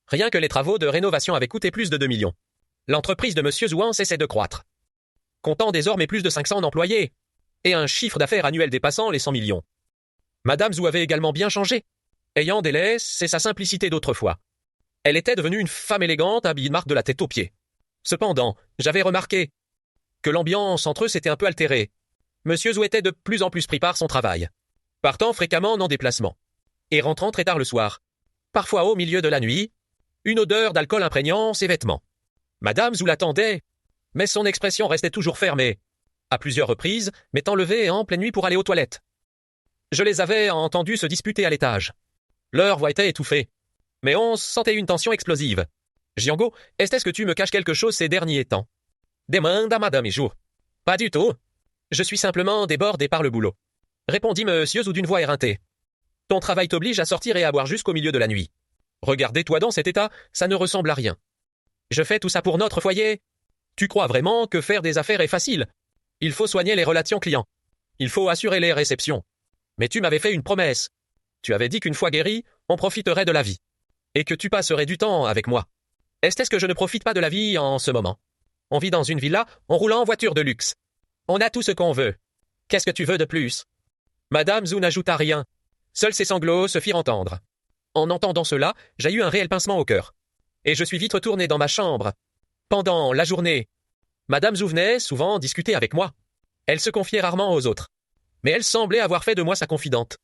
[SPEAKER 1] Rien que les travaux de rénovation avaient coûté plus de 2 millions. L'entreprise de M. Zhuan cessait de croître, comptant désormais plus de 500 employés, et un chiffre d'affaires annuel dépassant les 100 millions. Madame Zhu avait également bien changé, ayant délaissé sa simplicité d'autrefois. Elle était devenue une femme élégante, habillée de marque de la tête aux pieds. Cependant, j'avais remarqué que l'ambiance entre eux s'était un peu altérée. Monsieur Zhu était de plus en plus pris par son travail, partant fréquemment en déplacement, et rentrant très tard le soir, parfois au milieu de la nuit, une odeur d'alcool imprégnant ses vêtements. Madame Zhu l'attendait, mais son expression restait toujours fermée. À plusieurs reprises, m'étant levé en pleine nuit pour aller aux toilettes. Je les avais entendus se disputer à l'étage. Leur voix était étouffée, mais on sentait une tension explosive. Jiango, est-ce que tu me caches quelque chose ces derniers temps? Demande à Madame Zhu. Pas du tout. Je suis simplement débordé par le boulot, répondit Monsieur Zhu d'une voix éreintée. Ton travail t'oblige à sortir et à boire jusqu'au milieu de la nuit. Regardez-toi dans cet état, ça ne ressemble à rien. Je fais tout ça pour notre foyer. Tu crois vraiment que faire des affaires est facile? Il faut soigner les relations clients. Il faut assurer les réceptions. Mais tu m'avais fait une promesse. Tu avais dit qu'une fois guéri, on profiterait de la vie. Et que tu passerais du temps avec moi. Est-ce que je ne profite pas de la vie en ce moment? On vit dans une villa, on roule en voiture de luxe. On a tout ce qu'on veut. Qu'est-ce que tu veux de plus? Madame Zhu n'ajouta rien. Seuls ses sanglots se firent entendre. En entendant cela, j'ai eu un réel pincement au cœur. Et je suis vite retourné dans ma chambre. Pendant la journée, Madame Zhu venait souvent discuter avec moi. Elle se confiait rarement aux autres. Mais elle semblait avoir fait de moi sa confidente.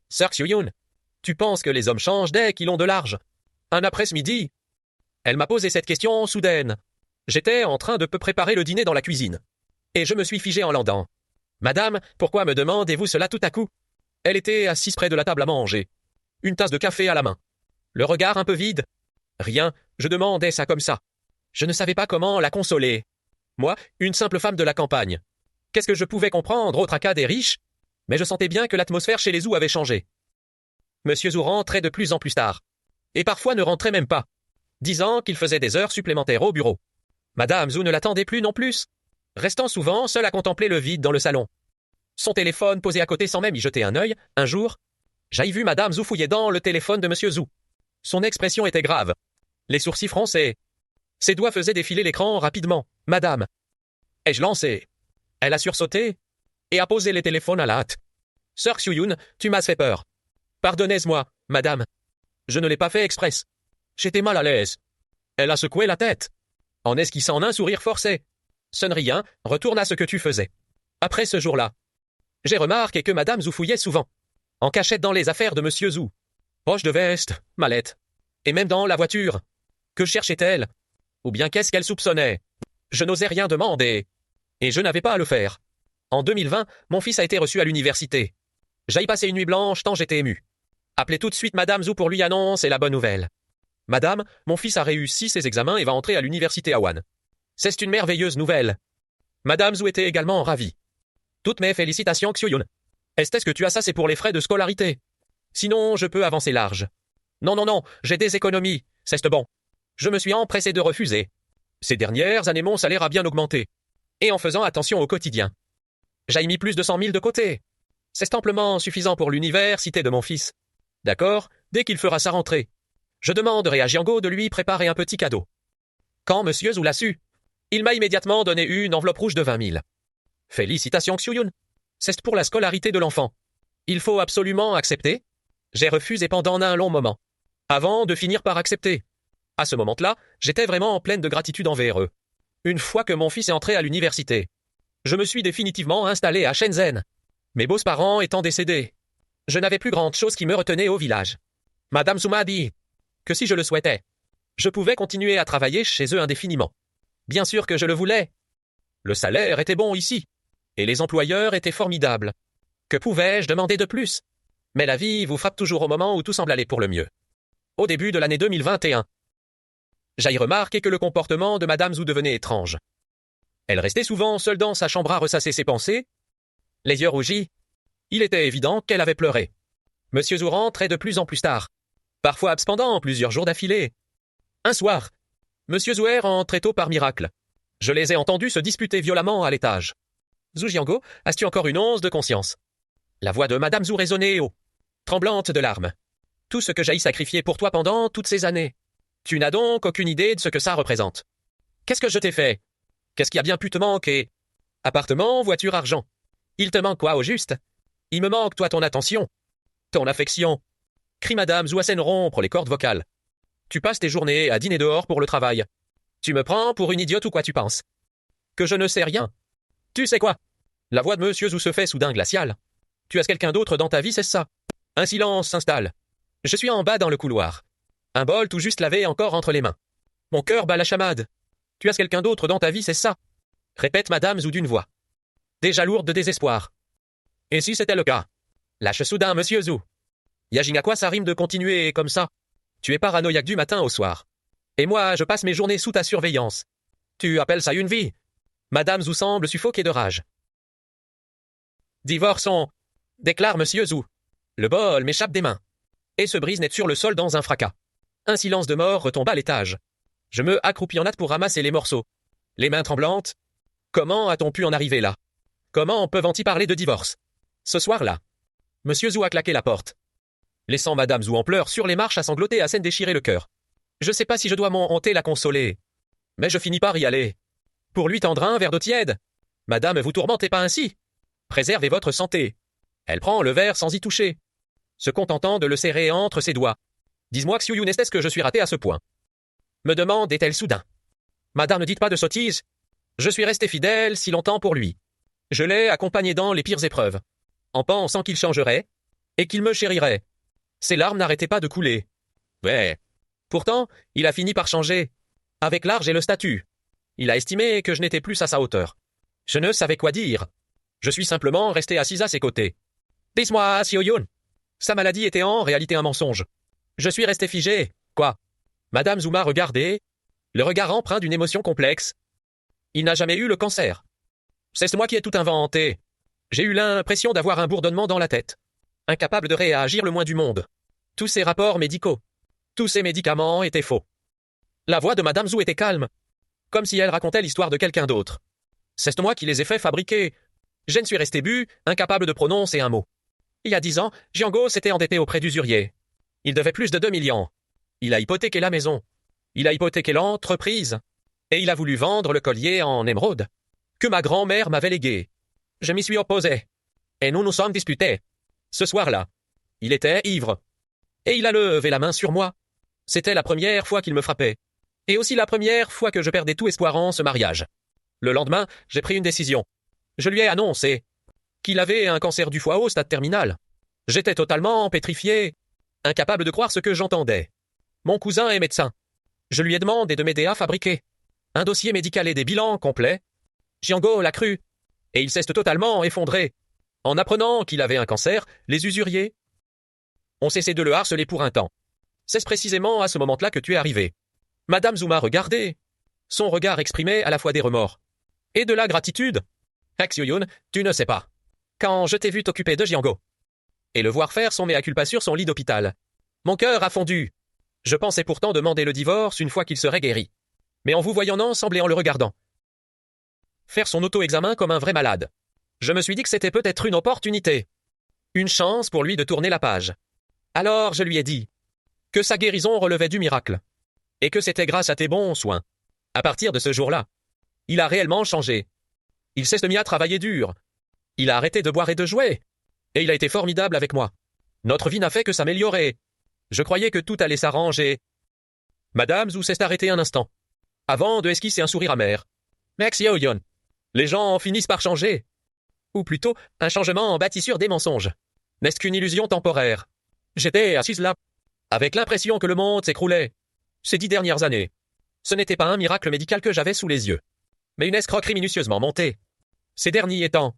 [SPEAKER 1] Sœur Xiuyun, tu penses que les hommes changent dès qu'ils ont de l'argent? Un après-midi. Elle m'a posé cette question soudaine. J'étais en train de préparer le dîner dans la cuisine. Et je me suis figé en l'endant. Madame, pourquoi me demandez-vous cela tout à coup? Elle était assise près de la table à manger, une tasse de café à la main, le regard un peu vide. Rien, je demandais ça comme ça. Je ne savais pas comment la consoler. Moi, une simple femme de la campagne. Qu'est-ce que je pouvais comprendre au tracas des riches? Mais je sentais bien que l'atmosphère chez les Zhu avait changé. Monsieur Zhu rentrait de plus en plus tard, et parfois ne rentrait même pas, disant qu'il faisait des heures supplémentaires au bureau. Madame Zhu ne l'attendait plus non plus, restant souvent seule à contempler le vide dans le salon. Son téléphone posé à côté sans même y jeter un œil, un jour, j'ai vu Madame Zhu fouiller dans le téléphone de Monsieur Zhu. Son expression était grave, les sourcils froncés. Ses doigts faisaient défiler l'écran rapidement. Madame. Ai-je lancé? Elle a sursauté et a posé les téléphones à la hâte. Sœur Xiuyun, tu m'as fait peur. Pardonnez-moi, madame. Je ne l'ai pas fait express. J'étais mal à l'aise. Elle a secoué la tête, en esquissant un sourire forcé. Ce n'est rien, retourne à ce que tu faisais. Après ce jour-là, j'ai remarqué que Madame Zhu fouillait souvent, en cachette dans les affaires de Monsieur Zhu. Poche de veste, mallette, et même dans la voiture. Que cherchait-elle? Ou bien qu'est-ce qu'elle soupçonnait? Je n'osais rien demander, et je n'avais pas à le faire. En 2020, mon fils a été reçu à l'université. J'ai passé une nuit blanche tant j'étais ému. Appelez tout de suite Madame Zhu pour lui annoncer la bonne nouvelle. Madame, mon fils a réussi ses examens et va entrer à l'université à Wan. C'est une merveilleuse nouvelle. Madame Zhu était également ravie. Toutes mes félicitations, Xiuyun. Est-ce que tu as ça, c'est pour les frais de scolarité? Sinon, je peux avancer large. Non, j'ai des économies, c'est bon. Je me suis empressé de refuser. Ces dernières années, mon salaire a bien augmenté. Et en faisant attention au quotidien. J'ai mis plus de 100 000 de côté. C'est amplement suffisant pour l'université de mon fils. D'accord, Dès qu'il fera sa rentrée, je demanderai à Jiango de lui préparer un petit cadeau. Quand Monsieur Zhu l'a su, il m'a immédiatement donné une enveloppe rouge de 20 000. Félicitations Xiuyun. C'est pour la scolarité de l'enfant. Il faut absolument accepter. J'ai refusé pendant un long moment, avant de finir par accepter. À ce moment-là, j'étais vraiment en pleine de gratitude envers eux. Une fois que mon fils est entré à l'université, je me suis définitivement installé à Shenzhen. Mes beaux-parents étant décédés, je n'avais plus grande chose qui me retenait au village. Madame Zhu m'a dit que si je le souhaitais, je pouvais continuer à travailler chez eux indéfiniment. Bien sûr que je le voulais. Le salaire était bon ici, et les employeurs étaient formidables. Que pouvais-je demander de plus? Mais la vie vous frappe toujours au moment où tout semble aller pour le mieux. Au début de l'année 2021, j'ai remarqué que le comportement de Madame Zhu devenait étrange. Elle restait souvent seule dans sa chambre à ressasser ses pensées, les yeux rougis. Il était évident qu'elle avait pleuré. Monsieur Zhu rentrait de plus en plus tard, parfois absent pendant plusieurs jours d'affilée. Un soir, Monsieur Zhu est rentré tôt par miracle. Je les ai entendus se disputer violemment à l'étage. Zhu Jiango, as-tu encore une once de conscience? La voix de Madame Zhu résonnait haut, tremblante de larmes. Tout ce que j'ai sacrifié pour toi pendant toutes ces années. Tu n'as donc aucune idée de ce que ça représente. Qu'est-ce que je t'ai fait? Qu'est-ce qui a bien pu te manquer? Appartement, voiture, argent. Il te manque quoi au juste? Il me manque, toi, ton attention, ton affection. Crie Madame Zhu à scène rompre les cordes vocales. Tu passes tes journées à dîner dehors pour le travail. Tu me prends pour une idiote ou quoi tu penses? Que je ne sais rien? Tu sais quoi? La voix de Monsieur Zhu se fait soudain glaciale. Tu as quelqu'un d'autre dans ta vie, c'est ça? Un silence s'installe. Je suis en bas dans le couloir. Un bol tout juste lavé encore entre les mains. Mon cœur bat la chamade. Tu as quelqu'un d'autre dans ta vie, c'est ça? Répète Madame Zhu d'une voix déjà lourde de désespoir. Et si c'était le cas? Lâche soudain Monsieur Zhu. Yajing, à quoi ça rime de continuer comme ça? Tu es paranoïaque du matin au soir. Et moi, je passe mes journées sous ta surveillance. Tu appelles ça une vie? Madame Zhu semble suffoquer de rage. Divorçons, déclare Monsieur Zhu. Le bol m'échappe des mains et se brise net sur le sol dans un fracas. Un silence de mort retombe à l'étage. Je me accroupis en hâte pour ramasser les morceaux. Les mains tremblantes. Comment a-t-on pu en arriver là? Comment peuvent-ils parler de divorce? Ce soir-là, Monsieur Zhu a claqué la porte, laissant Madame Zhu en pleurs sur les marches à sangloter à scène déchirer le cœur. Je sais pas si je dois m'en hanter la consoler, mais je finis par y aller. Pour lui tendre un verre d'eau tiède. Madame, vous tourmentez pas ainsi. Préservez votre santé. Elle prend le verre sans y toucher, se contentant de le serrer entre ses doigts. Dis-moi, Xiuyun, est-ce que je suis raté à ce point? Me demande-t-elle soudain. Madame, ne dites pas de sottises. Je suis resté fidèle si longtemps pour lui. Je l'ai accompagné dans les pires épreuves, en pensant qu'il changerait, et qu'il me chérirait. Ses larmes n'arrêtaient pas de couler. Ouais. Pourtant, il a fini par changer. Avec l'âge et le statut. Il a estimé que je n'étais plus à sa hauteur. Je ne savais quoi dire. Je suis simplement resté assise à ses côtés. Dis-moi, Xiuyun. Sa maladie était en réalité un mensonge. Je suis resté figé. Quoi? Madame Zhu m'a regardé, le regard empreint d'une émotion complexe. Il n'a jamais eu le cancer. C'est moi qui ai tout inventé. J'ai eu l'impression d'avoir un bourdonnement dans la tête. Incapable de réagir le moins du monde. Tous ces rapports médicaux, tous ces médicaments étaient faux. La voix de Madame Zhu était calme, comme si elle racontait l'histoire de quelqu'un d'autre. C'est moi qui les ai fait fabriquer. Je ne suis resté bu, incapable de prononcer un mot. Il y a 10 ans, Jiango s'était endetté auprès d'usuriers. Il devait plus de 2 millions. Il a hypothéqué la maison. Il a hypothéqué l'entreprise. Et il a voulu vendre le collier en émeraude que ma grand-mère m'avait légué. Je m'y suis opposé. Et nous nous sommes disputés. Ce soir-là, il était ivre. Et il a levé la main sur moi. C'était la première fois qu'il me frappait. Et aussi la première fois que je perdais tout espoir en ce mariage. Le lendemain, j'ai pris une décision. Je lui ai annoncé qu'il avait un cancer du foie au stade terminal. J'étais totalement pétrifié, incapable de croire ce que j'entendais. Mon cousin est médecin. Je lui ai demandé de m'aider à fabriquer un dossier médical et des bilans complets. Jiango l'a cru, et il s'est totalement effondré. En apprenant qu'il avait un cancer, les usuriers ont cessé de le harceler pour un temps. C'est précisément à ce moment-là que tu es arrivé. Madame Zhu m'a regardé. Son regard exprimait à la fois des remords et de la gratitude. Xiuyun, tu ne sais pas. Quand je t'ai vu t'occuper de Jiango et le voir faire son mea culpa sur son lit d'hôpital, mon cœur a fondu. Je pensais pourtant demander le divorce une fois qu'il serait guéri. Mais en vous voyant ensemble et en le regardant faire son auto-examen comme un vrai malade, je me suis dit que c'était peut-être une opportunité, une chance pour lui de tourner la page. Alors je lui ai dit que sa guérison relevait du miracle, et que c'était grâce à tes bons soins. À partir de ce jour-là, il a réellement changé. Il s'est mis à travailler dur. Il a arrêté de boire et de jouer. Et il a été formidable avec moi. Notre vie n'a fait que s'améliorer. Je croyais que tout allait s'arranger. Madame Zou s'est arrêtée un instant, avant de esquisser un sourire amer. Merci Oyon. Les gens finissent par changer. Ou plutôt, un changement bâti sur des mensonges. N'est-ce qu'une illusion temporaire? J'étais assise là, avec l'impression que le monde s'écroulait. Ces 10 dernières années, ce n'était pas un miracle médical que j'avais sous les yeux, mais une escroquerie minutieusement montée. Ces derniers temps,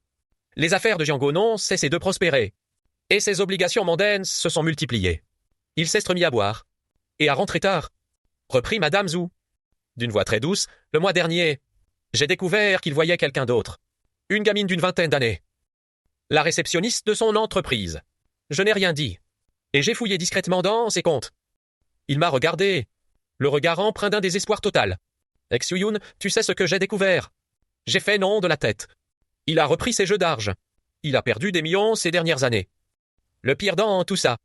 [SPEAKER 1] les affaires de Django n'ont cessé de prospérer, et ses obligations mondaines se sont multipliées. Il s'est remis à boire, et à rentrer tard. Reprit Madame Zou. D'une voix très douce, le mois dernier, j'ai découvert qu'il voyait quelqu'un d'autre. Une gamine d'une vingtaine d'années. La réceptionniste de son entreprise. Je n'ai rien dit, et j'ai fouillé discrètement dans ses comptes. Il m'a regardé, le regard empreint d'un désespoir total. Ex-Yuyun, tu sais ce que j'ai découvert? J'ai fait non de la tête. Il a repris ses jeux d'argent. Il a perdu des millions ces dernières années. Le pire dans tout ça,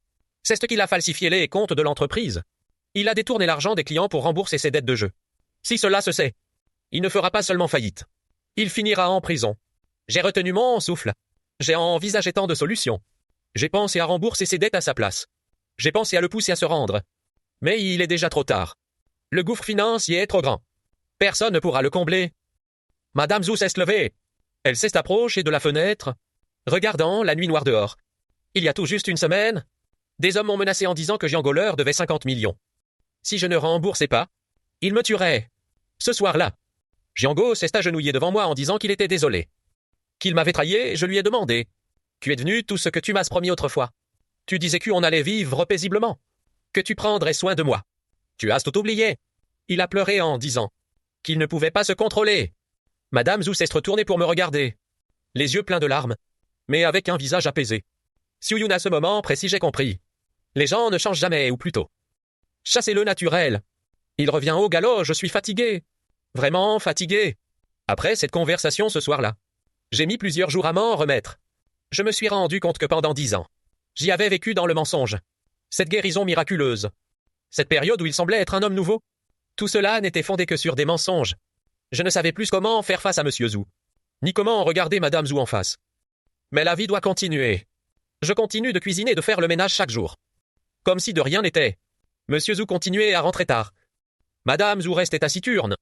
[SPEAKER 1] c'est qu'il a falsifié les comptes de l'entreprise. Il a détourné l'argent des clients pour rembourser ses dettes de jeu. Si cela se sait, il ne fera pas seulement faillite. Il finira en prison. J'ai retenu mon souffle. J'ai envisagé tant de solutions. J'ai pensé à rembourser ses dettes à sa place. J'ai pensé à le pousser à se rendre. Mais il est déjà trop tard. Le gouffre financier est trop grand. Personne ne pourra le combler. Madame Zou s'est levée. Elle s'est approchée de la fenêtre, regardant la nuit noire dehors. Il y a tout juste une semaine, des hommes m'ont menacé en disant que Django leur devait 50 millions. Si je ne remboursais pas, ils me tueraient. Ce soir-là, Django s'est agenouillé devant moi en disant qu'il était désolé. Qu'il m'avait trahi, je lui ai demandé. Tu es devenu tout ce que tu m'as promis autrefois. Tu disais qu'on allait vivre paisiblement, que tu prendrais soin de moi. Tu as tout oublié. Il a pleuré en disant qu'il ne pouvait pas se contrôler. Madame Zou s'est retournée pour me regarder, les yeux pleins de larmes, mais avec un visage apaisé. Siouyun, à ce moment précis, j'ai compris. Les gens ne changent jamais, ou plutôt. Chassez le naturel. Il revient au galop, je suis fatigué. Vraiment fatigué. Après cette conversation ce soir-là, j'ai mis plusieurs jours à m'en remettre. Je me suis rendu compte que pendant 10 ans, j'y avais vécu dans le mensonge. Cette guérison miraculeuse. Cette période où il semblait être un homme nouveau. Tout cela n'était fondé que sur des mensonges. Je ne savais plus comment faire face à Monsieur Zou, ni comment regarder Madame Zou en face. Mais la vie doit continuer. Je continue de cuisiner et de faire le ménage chaque jour. Comme si de rien n'était. Monsieur Zou continuait à rentrer tard. Madame Zou restait taciturne.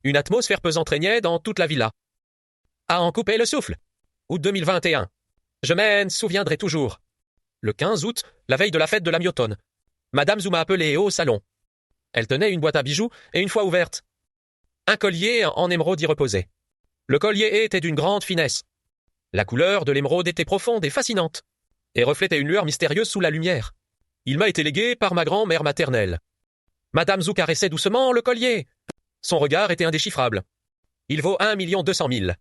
[SPEAKER 1] Une atmosphère pesante régnait dans toute la villa. À en couper le souffle. Août 2021. Je m'en souviendrai toujours. Le 15 août, la veille de la fête de la Myotone, Madame Zou m'a appelé au salon. Elle tenait une boîte à bijoux et une fois ouverte, un collier en émeraude y reposait. Le collier était d'une grande finesse. La couleur de l'émeraude était profonde et fascinante, et reflétait une lueur mystérieuse sous la lumière. Il m'a été légué par ma grand-mère maternelle. Madame Zou caressait doucement le collier. Son regard était indéchiffrable. Il vaut 1 200 000.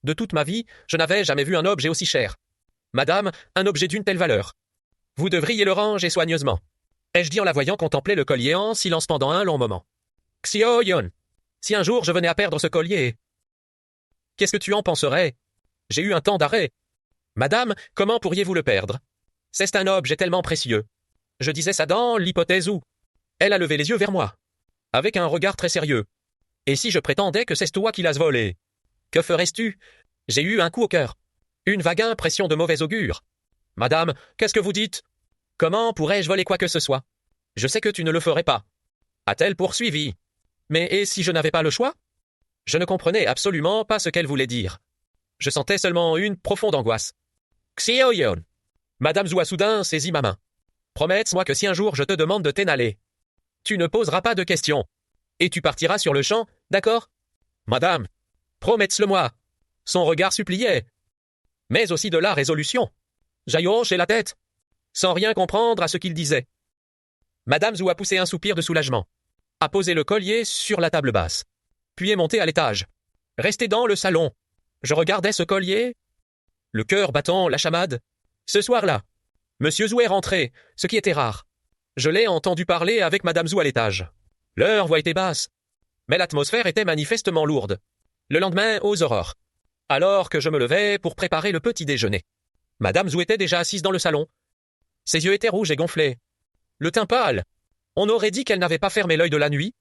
[SPEAKER 1] De toute ma vie, je n'avais jamais vu un objet aussi cher. Madame, un objet d'une telle valeur. Vous devriez le ranger soigneusement. Ai-je dit en la voyant contempler le collier en silence pendant un long moment. Xio-Yon, si un jour je venais à perdre ce collier, qu'est-ce que tu en penserais? J'ai eu un temps d'arrêt. Madame, comment pourriez-vous le perdre? C'est un objet tellement précieux. Je disais ça dans l'hypothèse où. Elle a levé les yeux vers moi, avec un regard très sérieux. Et si je prétendais que c'est toi qui l'as volé? Que ferais-tu? J'ai eu un coup au cœur. Une vague impression de mauvais augure. Madame, qu'est-ce que vous dites? Comment pourrais-je voler quoi que ce soit? Je sais que tu ne le ferais pas. A-t-elle poursuivi? Mais et si je n'avais pas le choix? Je ne comprenais absolument pas ce qu'elle voulait dire. Je sentais seulement une profonde angoisse. Xio-Yon. Madame Zou a soudain saisi ma main. Promets-moi que si un jour je te demande de t'en aller, tu ne poseras pas de questions. Et tu partiras sur le champ, d'accord? Madame, promets-le-moi. Son regard suppliait. Mais aussi de la résolution. J'ai hoché la tête, sans rien comprendre à ce qu'il disait. Madame Zou a poussé un soupir de soulagement, a posé le collier sur la table basse, puis est montée à l'étage. Restée dans le salon, je regardais ce collier, le cœur battant la chamade. Ce soir-là, Monsieur Zou est rentré, ce qui était rare. Je l'ai entendu parler avec Madame Zou à l'étage. Leur voix était basse, mais l'atmosphère était manifestement lourde. Le lendemain, aux aurores, alors que je me levais pour préparer le petit déjeuner, Madame Zou était déjà assise dans le salon. Ses yeux étaient rouges et gonflés. Le teint pâle. On aurait dit qu'elle n'avait pas fermé l'œil de la nuit.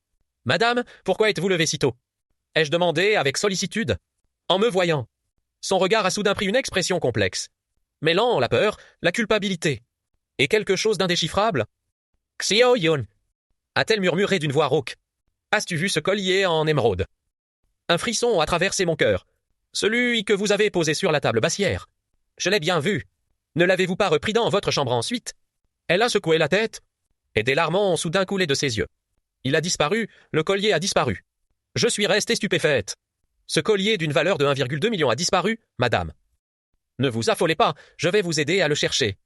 [SPEAKER 1] Madame, pourquoi êtes-vous levée si tôt? Ai-je demandé avec sollicitude. En me voyant. Son regard a soudain pris une expression complexe, mêlant la peur, la culpabilité, et quelque chose d'indéchiffrable. Xiao Yun, a-t-elle murmuré d'une voix rauque. As-tu vu ce collier en émeraude? Un frisson a traversé mon cœur. Celui que vous avez posé sur la table bassière. Je l'ai bien vu. Ne l'avez-vous pas repris dans votre chambre ensuite? Elle a secoué la tête, et des larmes ont soudain coulé de ses yeux. Il a disparu, le collier a disparu. Je suis restée stupéfaite. Ce collier d'une valeur de 1,2 million a disparu, madame. Ne vous affolez pas, je vais vous aider à le chercher.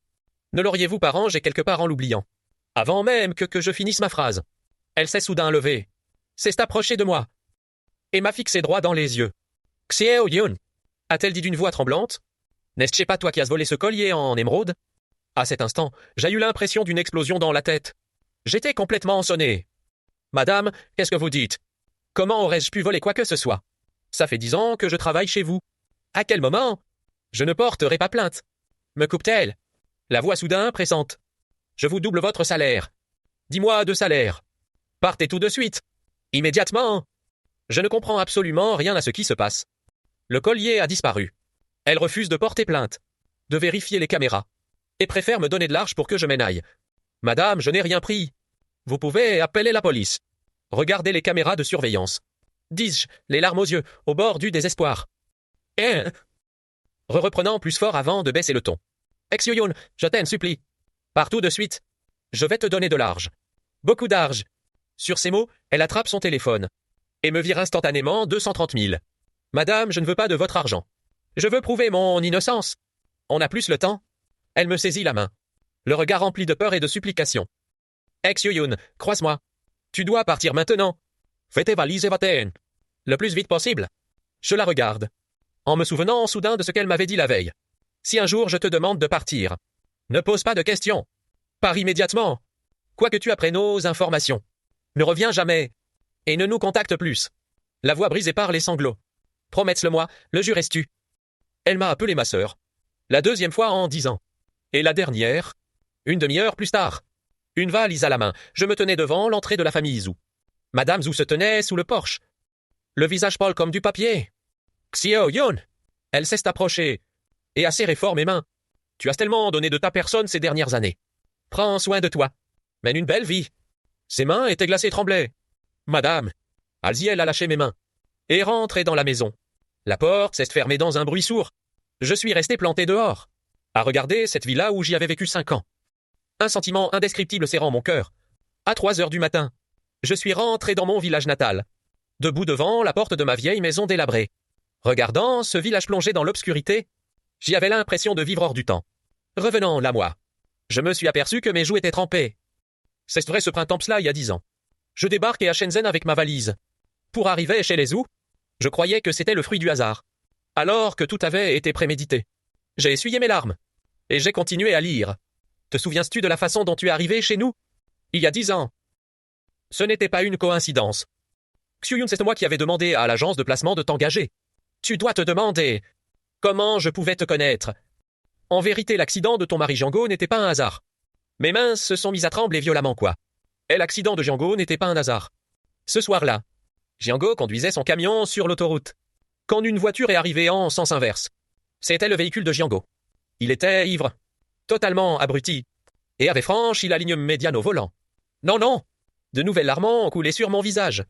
[SPEAKER 1] Ne l'auriez-vous pas rangé quelque part en l'oubliant? Avant même que je finisse ma phrase. Elle s'est soudain levée, s'est approchée de moi, et m'a fixé droit dans les yeux. Xiao Yun, a-t-elle dit d'une voix tremblante. N'est-ce pas toi qui as volé ce collier en émeraude? À cet instant, j'ai eu l'impression d'une explosion dans la tête. J'étais complètement sonné. Madame, qu'est-ce que vous dites? Comment aurais-je pu voler quoi que ce soit? Ça fait 10 ans que je travaille chez vous. À quel moment? Je ne porterai pas plainte. Me coupe-t-elle? La voix soudain pressante. Je vous double votre salaire. 10 mois de salaire. Partez tout de suite. Immédiatement. Je ne comprends absolument rien à ce qui se passe. Le collier a disparu. Elle refuse de porter plainte, de vérifier les caméras, et préfère me donner de l'argent pour que je m'en aille. Madame, je n'ai rien pris. Vous pouvez appeler la police. Regardez les caméras de surveillance. Dis-je, les larmes aux yeux, au bord du désespoir. Reprenant plus fort avant de baisser le ton. Ex-Yoyon, je t'en supplie. Pars tout de suite. Je vais te donner de l'argent. Beaucoup d'argent. Sur ces mots, elle attrape son téléphone et me vire instantanément 230 000. Madame, je ne veux pas de votre argent. Je veux prouver mon innocence. On n'a plus le temps. Elle me saisit la main, le regard rempli de peur et de supplication. Ex-Yoyon, croise-moi. Tu dois partir maintenant. Fais tes valises et va-t'en. Le plus vite possible. Je la regarde, en me souvenant soudain de ce qu'elle m'avait dit la veille. Si un jour je te demande de partir, ne pose pas de questions. Pars immédiatement. Quoi que tu apprennes nos informations. Ne reviens jamais. Et ne nous contacte plus. La voix brisée par les sanglots. Promets-le-moi, le jures-tu? Elle m'a appelé ma sœur. La deuxième fois en 10 ans. Et la dernière, une demi-heure plus tard. Une valise à la main, je me tenais devant l'entrée de la famille Zhou. Madame Zhou se tenait sous le porche. Le visage pâle comme du papier. Xiao Yun. Elle s'est approchée et a serré fort mes mains. Tu as tellement donné de ta personne ces dernières années. Prends soin de toi. Mène une belle vie. Ses mains étaient glacées et tremblaient. Madame. Alziel a lâché mes mains et rentré dans la maison. La porte s'est fermée dans un bruit sourd. Je suis resté planté dehors, à regarder cette villa où j'y avais vécu 5 ans. Un sentiment indescriptible serrant mon cœur. À 3 heures du matin, je suis rentré dans mon village natal, debout devant la porte de ma vieille maison délabrée. Regardant ce village plongé dans l'obscurité, j'y avais l'impression de vivre hors du temps. Revenant là, moi, je me suis aperçu que mes joues étaient trempées. C'est vrai, ce printemps-là, il y a 10 ans. Je débarquais à Shenzhen avec ma valise. Pour arriver chez les Zhou, je croyais que c'était le fruit du hasard, alors que tout avait été prémédité. J'ai essuyé mes larmes, et j'ai continué à lire. Te souviens-tu de la façon dont tu es arrivé chez nous? Il y a 10 ans. Ce n'était pas une coïncidence. Xiuyun, c'est moi qui avais demandé à l'agence de placement de t'engager. Tu dois te demander comment je pouvais te connaître. En vérité, l'accident de ton mari Jiango n'était pas un hasard. Mes mains se sont mises à trembler violemment, quoi. Et l'accident de Jiango n'était pas un hasard. Ce soir-là, Jiango conduisait son camion sur l'autoroute, quand une voiture est arrivée en sens inverse. C'était le véhicule de Jiango. Il était ivre, totalement abruti, et avait franchi la ligne médiane au volant. Non, non. De nouvelles larmes ont coulé sur mon visage.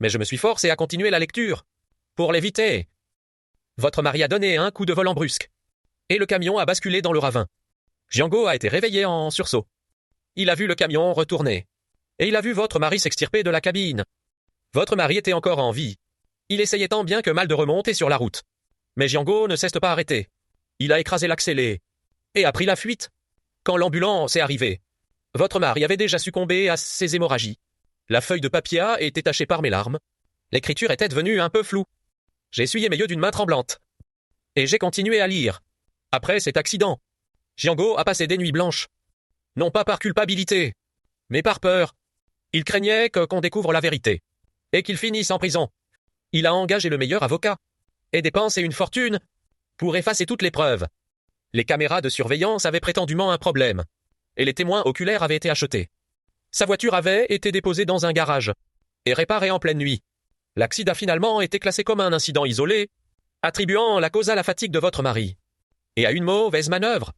[SPEAKER 1] Mais je me suis forcé à continuer la lecture, pour l'éviter. Votre mari a donné un coup de volant brusque, et le camion a basculé dans le ravin. Jiango a été réveillé en sursaut. Il a vu le camion retourner, et il a vu votre mari s'extirper de la cabine. Votre mari était encore en vie. Il essayait tant bien que mal de remonter sur la route. Mais Jiango ne s'est pas arrêté. Il a écrasé l'accélé, et a pris la fuite. Quand l'ambulance est arrivée, votre mari avait déjà succombé à ses hémorragies. La feuille de papier A était tachée par mes larmes. L'écriture était devenue un peu floue. J'ai essuyé mes yeux d'une main tremblante. Et j'ai continué à lire. Après cet accident, Jiango a passé des nuits blanches. Non pas par culpabilité, mais par peur. Il craignait qu'on découvre la vérité, et qu'il finisse en prison. Il a engagé le meilleur avocat, et dépensé une fortune pour effacer toutes les preuves. Les caméras de surveillance avaient prétendument un problème. et les témoins oculaires avaient été achetés. Sa voiture avait été déposée dans un garage et réparée en pleine nuit. L'accident a finalement été classé comme un incident isolé, attribuant la cause à la fatigue de votre mari. Et à une mauvaise manœuvre.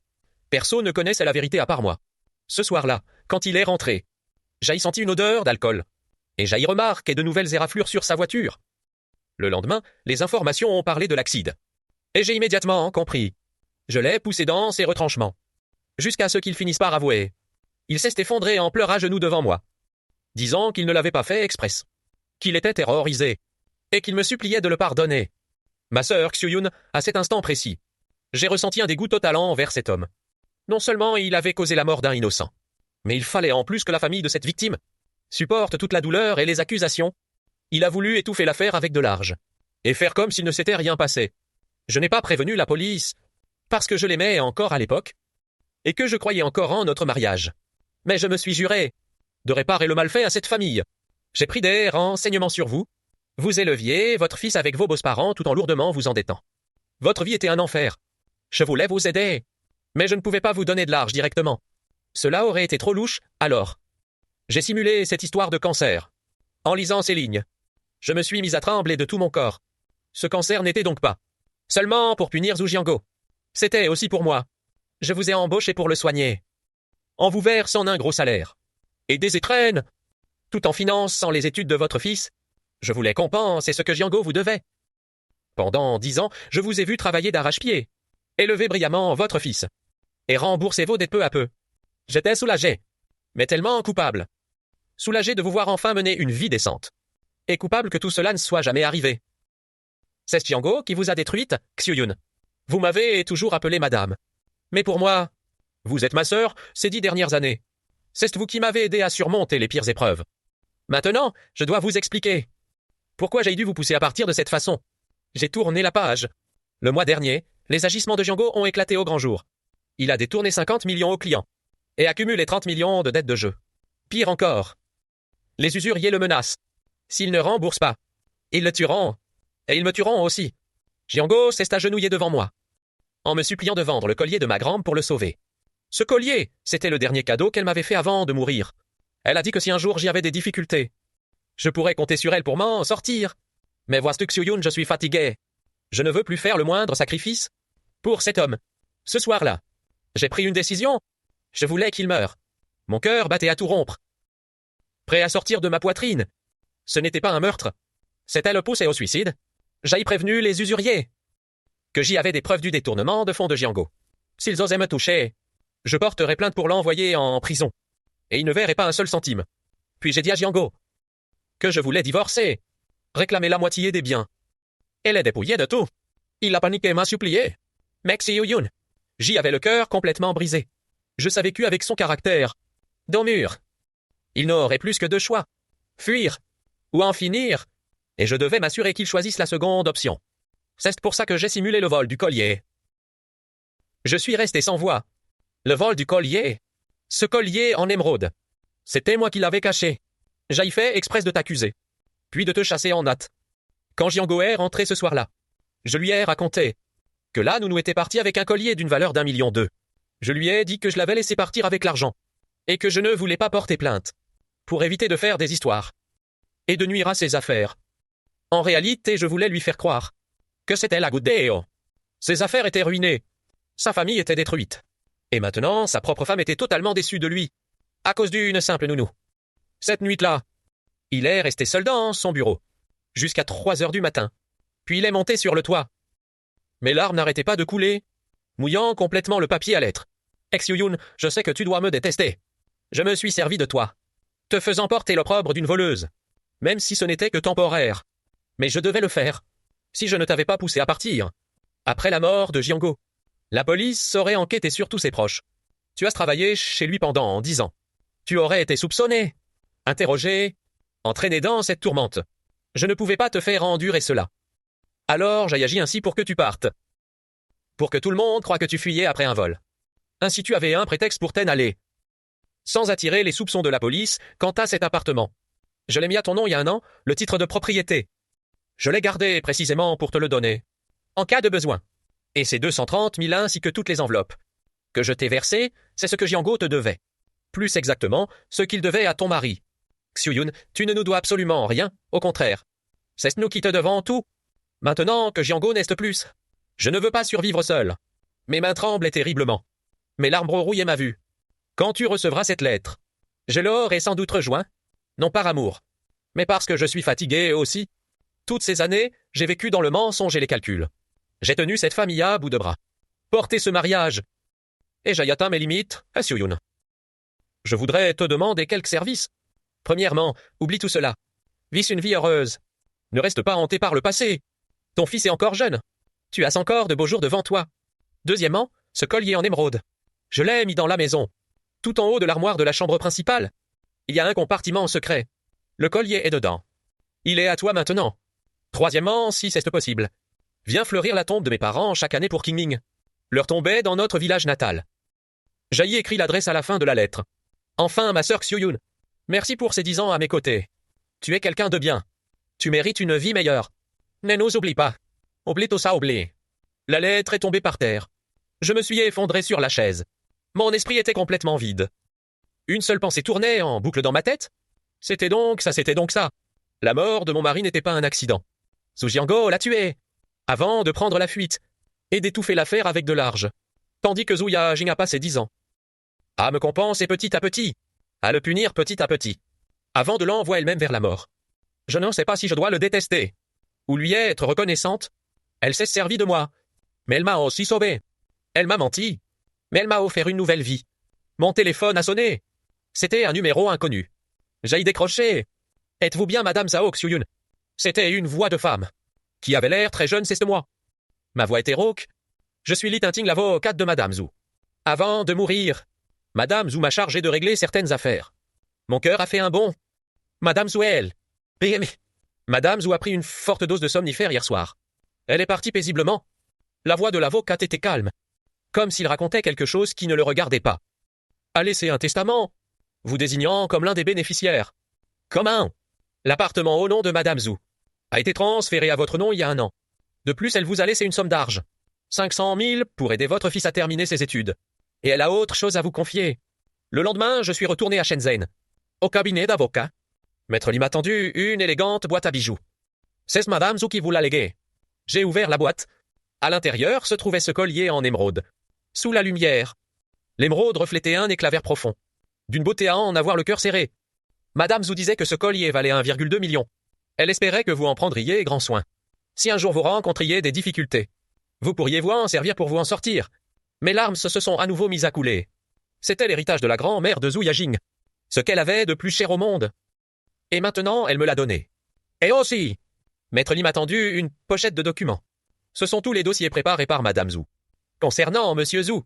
[SPEAKER 1] Perso ne connaissait la vérité à part moi. Ce soir-là, quand il est rentré, j'ai senti une odeur d'alcool. Et j'ai remarqué de nouvelles éraflures sur sa voiture. Le lendemain, les informations ont parlé de l'accident. Et j'ai immédiatement compris. Je l'ai poussé dans ses retranchements. Jusqu'à ce qu'il finisse par avouer. Il s'est effondré en pleurs à genoux devant moi, disant qu'il ne l'avait pas fait express, qu'il était terrorisé, et qu'il me suppliait de le pardonner. Ma sœur Xuyun, à cet instant précis, j'ai ressenti un dégoût total envers cet homme. Non seulement il avait causé la mort d'un innocent, mais il fallait en plus que la famille de cette victime supporte toute la douleur et les accusations. Il a voulu étouffer l'affaire avec de l'argent, et faire comme s'il ne s'était rien passé. Je n'ai pas prévenu la police, parce que je l'aimais encore à l'époque, et que je croyais encore en notre mariage. Mais je me suis juré de réparer le malfait à cette famille. J'ai pris des renseignements sur vous. Vous éleviez votre fils avec vos beaux-parents tout en lourdement vous endettant. Votre vie était un enfer. Je voulais vous aider, mais je ne pouvais pas vous donner de l'argent directement. Cela aurait été trop louche, alors. J'ai simulé cette histoire de cancer. En lisant ces lignes, je me suis mis à trembler de tout mon corps. Ce cancer n'était donc pas seulement pour punir Zhu Jianguo. C'était aussi pour moi. Je vous ai embauché pour le soigner. En vous versant un gros salaire. Et des étrennes. Tout en finançant les études de votre fils. Je voulais compenser ce que Jianguo vous devait. Pendant 10 ans, je vous ai vu travailler d'arrache-pied. Élever brillamment votre fils. Et rembourser vos dettes peu à peu. J'étais soulagé. Mais tellement coupable. Soulagé de vous voir enfin mener une vie décente. Et coupable que tout cela ne soit jamais arrivé. C'est Jianguo qui vous a détruite, Xuyun. Vous m'avez toujours appelé madame. Mais pour moi, vous êtes ma sœur ces 10 dernières années. C'est vous qui m'avez aidé à surmonter les pires épreuves. Maintenant, je dois vous expliquer. Pourquoi j'ai dû vous pousser à partir de cette façon. J'ai tourné la page. Le mois dernier, les agissements de Jianguo ont éclaté au grand jour. Il a détourné 50 millions aux clients. Et accumulé 30 millions de dettes de jeu. Pire encore. Les usuriers le menacent. S'il ne rembourse pas, ils le tueront. Et ils me tueront aussi. Jianguo s'est agenouillé devant moi, en me suppliant de vendre le collier de ma grande pour le sauver. Ce collier, c'était le dernier cadeau qu'elle m'avait fait avant de mourir. Elle a dit que si un jour j'y avais des difficultés, je pourrais compter sur elle pour m'en sortir. Mais vois-tu, Xuyun, je suis fatigué. Je ne veux plus faire le moindre sacrifice pour cet homme. Ce soir-là, j'ai pris une décision. Je voulais qu'il meure. Mon cœur battait à tout rompre. Prêt à sortir de ma poitrine. Ce n'était pas un meurtre. C'était le poussé au suicide. J'ai prévenu les usuriers que j'y avais des preuves du détournement de fonds de Jianguo. S'ils osaient me toucher, je porterais plainte pour l'envoyer en prison. Et ils ne verraient pas un seul centime. Puis j'ai dit à Jianguo que je voulais divorcer, réclamer la moitié des biens. Et les dépouiller de tout. Il a paniqué et m'a supplié. Mais Xuyun, j'y avais le cœur complètement brisé. Je savais qu'avec son caractère d'hommure, il n'aurait plus que 2 choix. Fuir ou en finir. Et je devais m'assurer qu'il choisisse la seconde option. C'est pour ça que j'ai simulé le vol du collier. Je suis resté sans voix. Le vol du collier. Ce collier en émeraude. C'était moi qui l'avais caché. J'ai fait exprès de t'accuser. Puis de te chasser en hâte. Quand Jianguo est rentré ce soir-là, je lui ai raconté que là nous étions partis avec un collier d'une valeur d'1,2 million. Je lui ai dit que je l'avais laissé partir avec l'argent. Et que je ne voulais pas porter plainte. Pour éviter de faire des histoires. Et de nuire à ses affaires. En réalité, je voulais lui faire croire que c'était la goutte d'eau. Ses affaires étaient ruinées. Sa famille était détruite. Et maintenant, sa propre femme était totalement déçue de lui, à cause d'une simple nounou. Cette nuit-là, il est resté seul dans son bureau, jusqu'à 3 heures du matin. Puis il est monté sur le toit. Mes larmes n'arrêtaient pas de couler, mouillant complètement le papier à lettres. Xuyun, je sais que tu dois me détester. Je me suis servi de toi, te faisant porter l'opprobre d'une voleuse, même si ce n'était que temporaire. Mais je devais le faire, si je ne t'avais pas poussé à partir. Après la mort de Jianguo, la police aurait enquêté sur tous ses proches. Tu as travaillé chez lui pendant 10 ans. Tu aurais été soupçonné, interrogé, entraîné dans cette tourmente. Je ne pouvais pas te faire endurer cela. Alors j'ai agi ainsi pour que tu partes. Pour que tout le monde croie que tu fuyais après un vol. Ainsi tu avais un prétexte pour t'en aller. Sans attirer les soupçons de la police quant à cet appartement. Je l'ai mis à ton nom il y a 1 an, le titre de propriété. Je l'ai gardé précisément pour te le donner, en cas de besoin. Et ces 230 000 ainsi que toutes les enveloppes que je t'ai versées, c'est ce que Jianguo te devait. Plus exactement, ce qu'il devait à ton mari. Xu-Yun, tu ne nous dois absolument rien, au contraire. C'est nous qui te devons tout. Maintenant que Jiango n'est plus, je ne veux pas survivre seul. Mes mains tremblent terriblement. Mes larmes rouillent ma vue. Quand tu recevras cette lettre, je l'aurai sans doute rejoint, non par amour, mais parce que je suis fatigué aussi. Toutes ces années, j'ai vécu dans le mensonge et les calculs. J'ai tenu cette famille à bout de bras. Porté ce mariage. Et j'ai atteint mes limites, à Xu-Yun. Je voudrais te demander quelques services. Premièrement, oublie tout cela. Vis une vie heureuse. Ne reste pas hanté par le passé. Ton fils est encore jeune. Tu as encore de beaux jours devant toi. Deuxièmement, ce collier en émeraude. Je l'ai mis dans la maison. Tout en haut de l'armoire de la chambre principale. Il y a un compartiment secret. Le collier est dedans. Il est à toi maintenant. Troisièmement, si c'est possible, viens fleurir la tombe de mes parents chaque année pour Qingming. Leur tombe est dans notre village natal. J'ai y écrit l'adresse à la fin de la lettre. Enfin, ma sœur Xu-Yun, merci pour ces 10 ans à mes côtés. Tu es quelqu'un de bien. Tu mérites une vie meilleure. Ne nous oublie pas. Oublie tout ça, oublie. La lettre est tombée par terre. Je me suis effondré sur la chaise. Mon esprit était complètement vide. Une seule pensée tournait en boucle dans ma tête. C'était donc ça. La mort de mon mari n'était pas un accident. Zhu Jiango l'a tué, avant de prendre la fuite, et d'étouffer l'affaire avec de l'arge, tandis que Zhu Yajing a passé 10 ans. À me compenser petit à petit, à le punir petit à petit, avant de l'envoyer elle-même vers la mort. Je ne sais pas si je dois le détester, ou lui être reconnaissante. Elle s'est servie de moi, mais elle m'a aussi sauvé. Elle m'a menti, mais elle m'a offert une nouvelle vie. Mon téléphone a sonné. C'était un numéro inconnu. J'ai décroché. Êtes-vous bien Madame Zhao Xu-Yun? C'était une voix de femme, qui avait l'air très jeune, c'est moi. Ma voix était rauque. Je suis Li Tinting, l'avocate de Madame Zhu. Avant de mourir, Madame Zhu m'a chargé de régler certaines affaires. Mon cœur a fait un bond. Madame Zhu, elle. Madame Zhu a pris une forte dose de somnifère hier soir. Elle est partie paisiblement. La voix de l'avocate était calme, comme s'il racontait quelque chose qui ne le regardait pas. A laissé un testament, vous désignant comme l'un des bénéficiaires. Comment? L'appartement au nom de Madame Zhu a été transféré à votre nom il y a 1 an. De plus, elle vous a laissé une somme d'argent. 500 000 pour aider votre fils à terminer ses études. Et elle a autre chose à vous confier. Le lendemain, je suis retourné à Shenzhen, au cabinet d'avocat. Maître Li m'a tendu une élégante boîte à bijoux. C'est Madame Zhu qui vous l'a légué. J'ai ouvert la boîte. À l'intérieur se trouvait ce collier en émeraude. Sous la lumière, l'émeraude reflétait un éclat vert profond. D'une beauté à en avoir le cœur serré. Madame Zhu disait que ce collier valait 1,2 million. Elle espérait que vous en prendriez grand soin. Si un jour vous rencontriez des difficultés, vous pourriez vous en servir pour vous en sortir. Mes larmes se sont à nouveau mises à couler. C'était l'héritage de la grand-mère de Zhu Yajing, ce qu'elle avait de plus cher au monde. Et maintenant, elle me l'a donné. Et aussi, Maître Li m'a tendu une pochette de documents. Ce sont tous les dossiers préparés par Madame Zhu. Concernant Monsieur Zhu,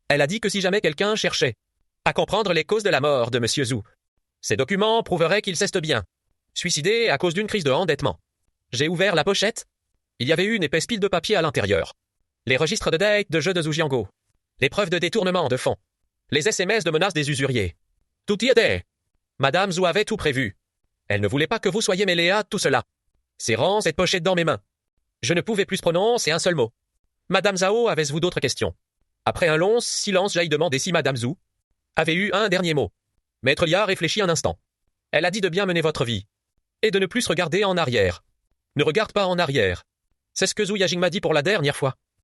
[SPEAKER 1] elle a dit que si jamais quelqu'un cherchait à comprendre les causes de la mort de Monsieur Zhu, ces documents prouveraient qu'il s'est bien suicidé à cause d'une crise de endettement. J'ai ouvert la pochette. Il y avait une épaisse pile de papier à l'intérieur. Les registres de dette de jeux de Zhu Jiango. Les preuves de détournement de fonds. Les SMS de menaces des usuriers. Tout y était. Madame Zhu avait tout prévu. Elle ne voulait pas que vous soyez mêlé à tout cela. Serrant cette pochette dans mes mains, je ne pouvais plus prononcer un seul mot. Madame Zhao, avez-vous d'autres questions? Après un long silence, j'ai demandé si Madame Zhu avait eu un dernier mot. Maître Li a réfléchi un instant. Elle a dit de bien mener votre vie. Et de ne plus se regarder en arrière. Ne regarde pas en arrière. C'est ce que Zhu Yajing m'a dit pour la dernière fois.